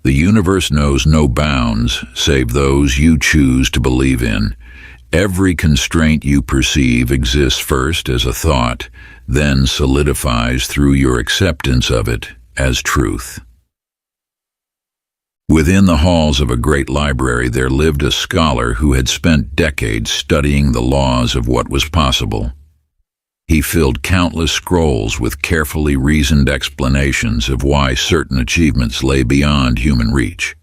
The universe knows no bounds save those you choose to believe in. Every constraint you perceive exists first as a thought, then solidifies through your acceptance of it as truth. Within the halls of a great library there lived a scholar who had spent decades studying the laws of what was possible. He filled countless scrolls with carefully reasoned explanations of why certain achievements lay beyond human reach.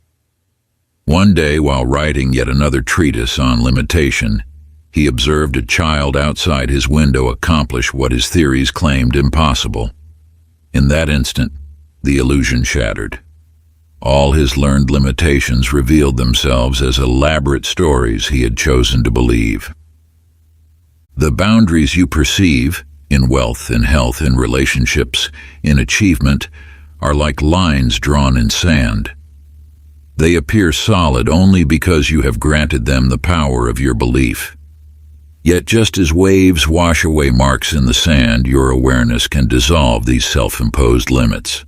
One day, while writing yet another treatise on limitation, he observed a child outside his window accomplish what his theories claimed impossible. In that instant, the illusion shattered. All his learned limitations revealed themselves as elaborate stories he had chosen to believe. The boundaries you perceive, in wealth, in health, in relationships, in achievement, are like lines drawn in sand. They appear solid only because you have granted them the power of your belief. Yet just as waves wash away marks in the sand, your awareness can dissolve these self-imposed limits.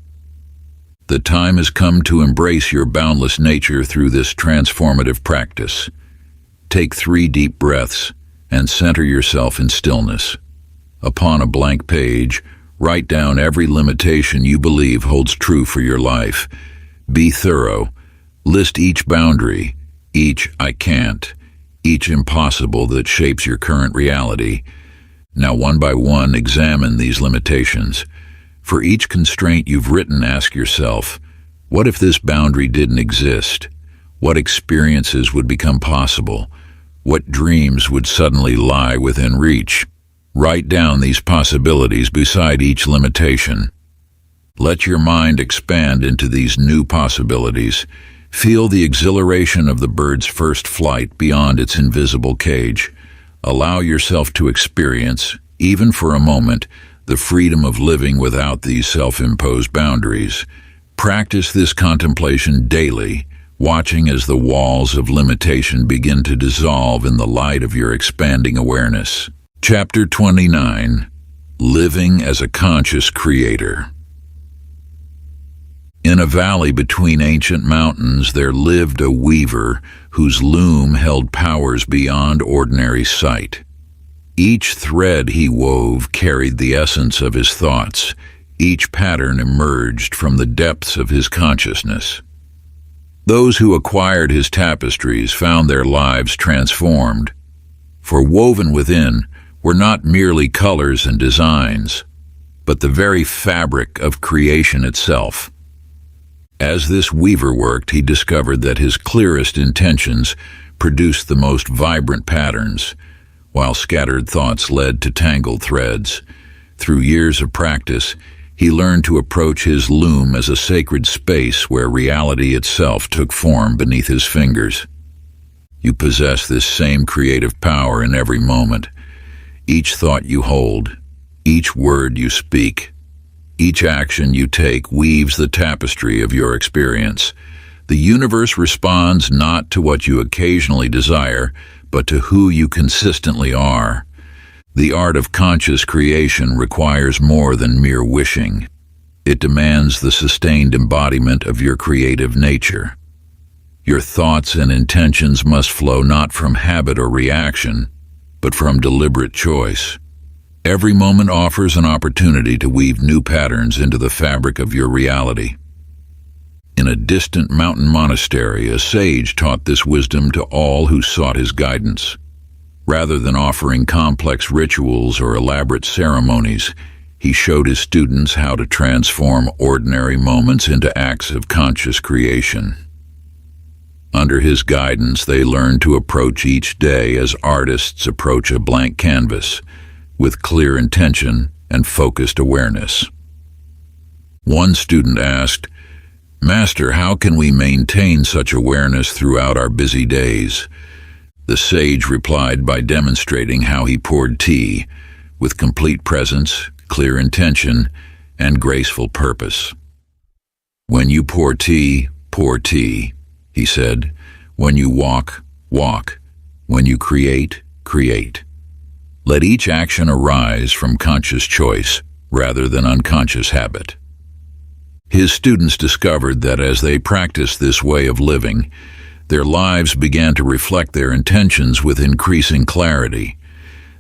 The time has come to embrace your boundless nature through this transformative practice. Take 3 deep breaths and center yourself in stillness. Upon a blank page, write down every limitation you believe holds true for your life. Be thorough. List each boundary, each "I can't," each impossible that shapes your current reality. Now, one by one, examine these limitations. For each constraint you've written, ask yourself, what if this boundary didn't exist? What experiences would become possible? What dreams would suddenly lie within reach? Write down these possibilities beside each limitation. Let your mind expand into these new possibilities. Feel the exhilaration of the bird's first flight beyond its invisible cage. Allow yourself to experience, even for a moment, the freedom of living without these self-imposed boundaries. Practice this contemplation daily, watching as the walls of limitation begin to dissolve in the light of your expanding awareness. Chapter 29. Living as a Conscious Creator. In a valley between ancient mountains there lived a weaver whose loom held powers beyond ordinary sight. Each thread he wove carried the essence of his thoughts. Each pattern emerged from the depths of his consciousness. Those who acquired his tapestries found their lives transformed, for woven within were not merely colors and designs, but the very fabric of creation itself. As this weaver worked, he discovered that his clearest intentions produced the most vibrant patterns, while scattered thoughts led to tangled threads. Through years of practice, he learned to approach his loom as a sacred space where reality itself took form beneath his fingers. You possess this same creative power in every moment. Each thought you hold, each word you speak, Each action you take weaves the tapestry of your experience. The universe responds not to what you occasionally desire, but to who you consistently are. The art of conscious creation requires more than mere wishing. It demands the sustained embodiment of your creative nature. Your thoughts and intentions must flow not from habit or reaction, but from deliberate choice. Every moment offers an opportunity to weave new patterns into the fabric of your reality. In a distant mountain monastery, a sage taught this wisdom to all who sought his guidance. Rather than offering complex rituals or elaborate ceremonies, he showed his students how to transform ordinary moments into acts of conscious creation. Under his guidance, they learned to approach each day as artists approach a blank canvas, with clear intention and focused awareness. One student asked, "Master, how can we maintain such awareness throughout our busy days?" The sage replied by demonstrating how he poured tea with complete presence, clear intention, and graceful purpose. "When you pour tea, he said. "When you walk, walk. When you create, create. Let each action arise from conscious choice rather than unconscious habit." His students discovered that as they practiced this way of living, their lives began to reflect their intentions with increasing clarity.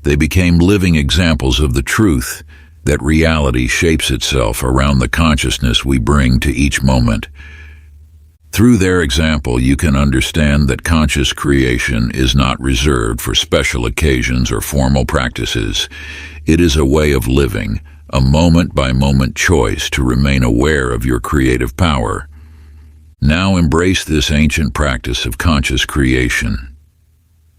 They became living examples of the truth that reality shapes itself around the consciousness we bring to each moment. Through their example, you can understand that conscious creation is not reserved for special occasions or formal practices. It is a way of living, a moment-by-moment choice to remain aware of your creative power. Now embrace this ancient practice of conscious creation.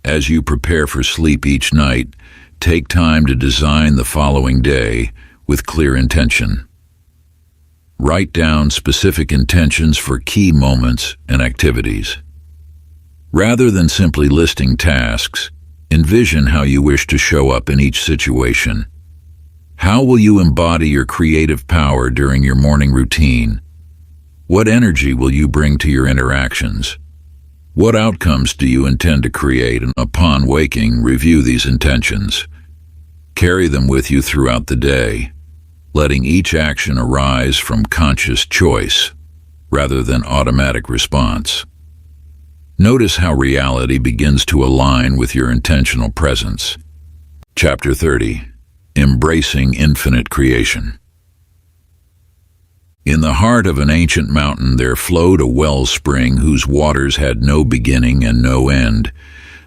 As you prepare for sleep each night, take time to design the following day with clear intention. Write down specific intentions for key moments and activities. Rather than simply listing tasks, envision how you wish to show up in each situation. How will you embody your creative power during your morning routine? What energy will you bring to your interactions? What outcomes do you intend to create? And upon waking, review these intentions. Carry them with you throughout the day, letting each action arise from conscious choice rather than automatic response. Notice how reality begins to align with your intentional presence. Chapter 30. Embracing Infinite Creation. In the heart of an ancient mountain there flowed a wellspring whose waters had no beginning and no end.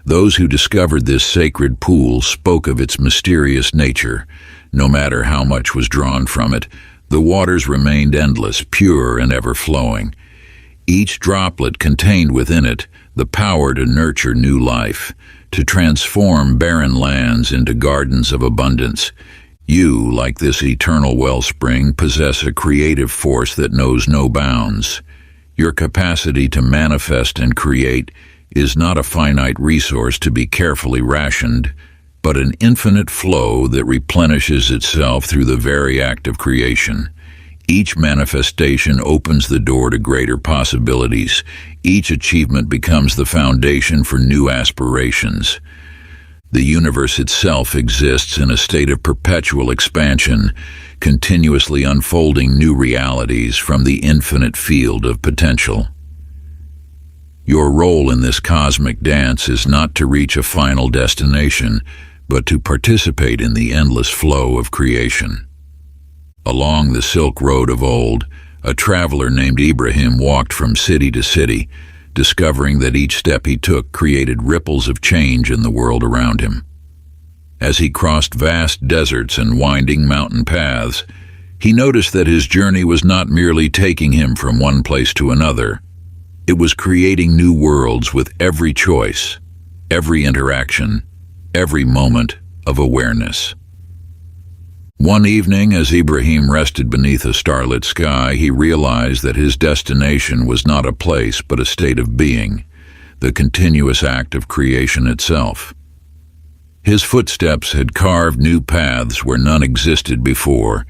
Those who discovered this sacred pool spoke of its mysterious nature. No matter how much was drawn from it, the waters remained endless, pure, and ever-flowing. Each droplet contained within it the power to nurture new life, to transform barren lands into gardens of abundance. You, like this eternal wellspring, possess a creative force that knows no bounds. Your capacity to manifest and create is not a finite resource to be carefully rationed, but an infinite flow that replenishes itself through the very act of creation. Each manifestation opens the door to greater possibilities. Each achievement becomes the foundation for new aspirations. The universe itself exists in a state of perpetual expansion, continuously unfolding new realities from the infinite field of potential. Your role in this cosmic dance is not to reach a final destination, but to participate in the endless flow of creation. Along the Silk Road of old, a traveler named Ibrahim walked from city to city, discovering that each step he took created ripples of change in the world around him. As he crossed vast deserts and winding mountain paths, he noticed that his journey was not merely taking him from one place to another. It was creating new worlds with every choice, every interaction, every moment of awareness. One evening, as Ibrahim rested beneath a starlit sky, he realized that his destination was not a place but a state of being, the continuous act of creation itself. His footsteps had carved new paths where none existed before.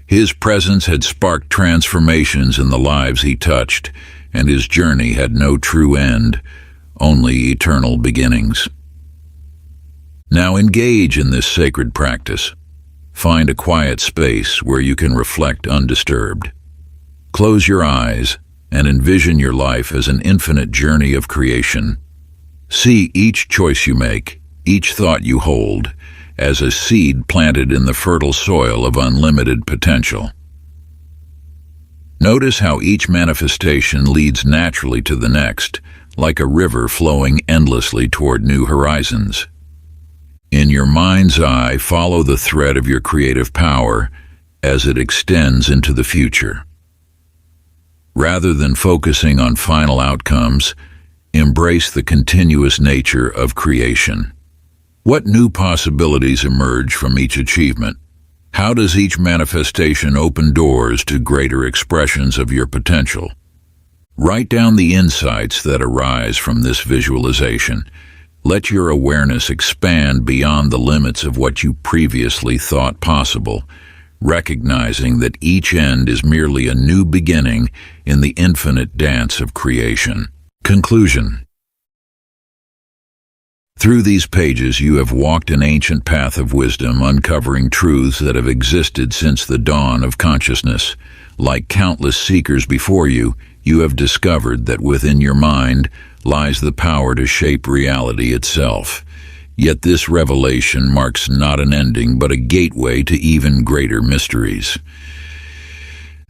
His presence had sparked transformations in the lives he touched, and his journey had no true end, only eternal beginnings. Now engage in this sacred practice. Find a quiet space where you can reflect undisturbed. Close your eyes and envision your life as an infinite journey of creation. See each choice you make, each thought you hold, as a seed planted in the fertile soil of unlimited potential. Notice how each manifestation leads naturally to the next, like a river flowing endlessly toward new horizons. In your mind's eye, follow the thread of your creative power as it extends into the future. Rather than focusing on final outcomes, embrace the continuous nature of creation. What new possibilities emerge from each achievement? How does each manifestation open doors to greater expressions of your potential? Write down the insights that arise from this visualization. Let your awareness expand beyond the limits of what you previously thought possible, recognizing that each end is merely a new beginning in the infinite dance of creation. Conclusion. Through these pages, you have walked an ancient path of wisdom, uncovering truths that have existed since the dawn of consciousness. Like countless seekers before you, you have discovered that within your mind lies the power to shape reality itself. Yet this revelation marks not an ending, but a gateway to even greater mysteries.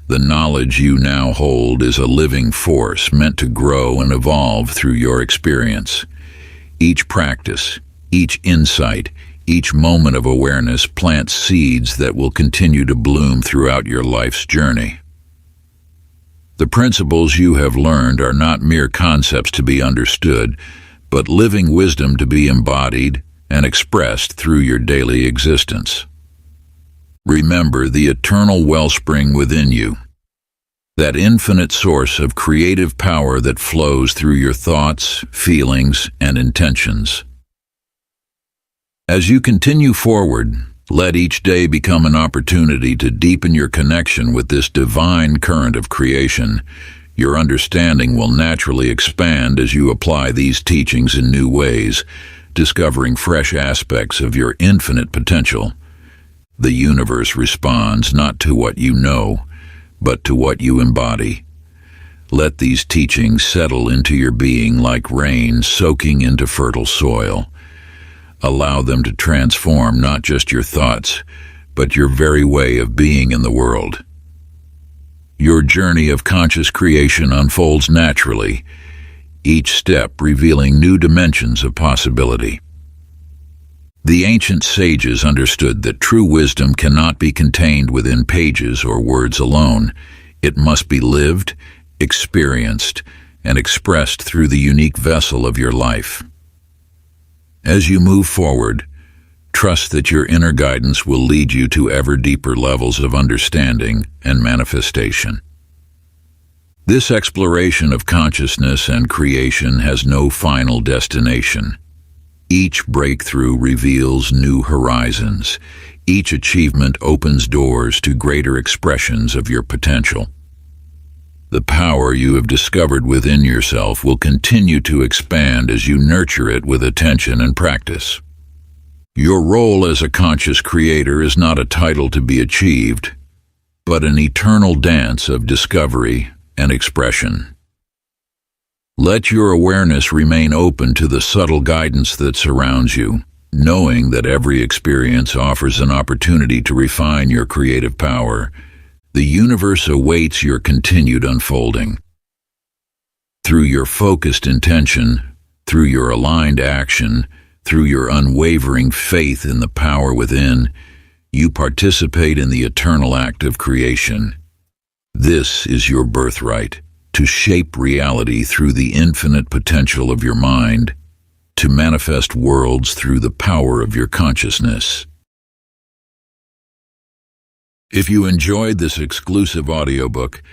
The knowledge you now hold is a living force meant to grow and evolve through your experience. Each practice, each insight, each moment of awareness plants seeds that will continue to bloom throughout your life's journey. The principles you have learned are not mere concepts to be understood, but living wisdom to be embodied and expressed through your daily existence. Remember the eternal wellspring within you, that infinite source of creative power that flows through your thoughts, feelings, and intentions. As you continue forward, let each day become an opportunity to deepen your connection with this divine current of creation. Your understanding will naturally expand as you apply these teachings in new ways, discovering fresh aspects of your infinite potential. The universe responds not to what you know, but to what you embody. Let these teachings settle into your being like rain soaking into fertile soil. Allow them to transform not just your thoughts, but your very way of being in the world. Your journey of conscious creation unfolds naturally, each step revealing new dimensions of possibility. The ancient sages understood that true wisdom cannot be contained within pages or words alone. It must be lived, experienced, and expressed through the unique vessel of your life. As you move forward, trust that your inner guidance will lead you to ever deeper levels of understanding and manifestation. This exploration of consciousness and creation has no final destination. Each breakthrough reveals new horizons. Each achievement opens doors to greater expressions of your potential. The power you have discovered within yourself will continue to expand as you nurture it with attention and practice. Your role as a conscious creator is not a title to be achieved, but an eternal dance of discovery and expression. Let your awareness remain open to the subtle guidance that surrounds you, knowing that every experience offers an opportunity to refine your creative power. The universe awaits your continued unfolding. Through your focused intention, through your aligned action, through your unwavering faith in the power within, you participate in the eternal act of creation. This is your birthright, to shape reality through the infinite potential of your mind, to manifest worlds through the power of your consciousness. If you enjoyed this exclusive audiobook,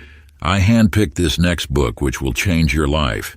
I handpicked this next book which will change your life.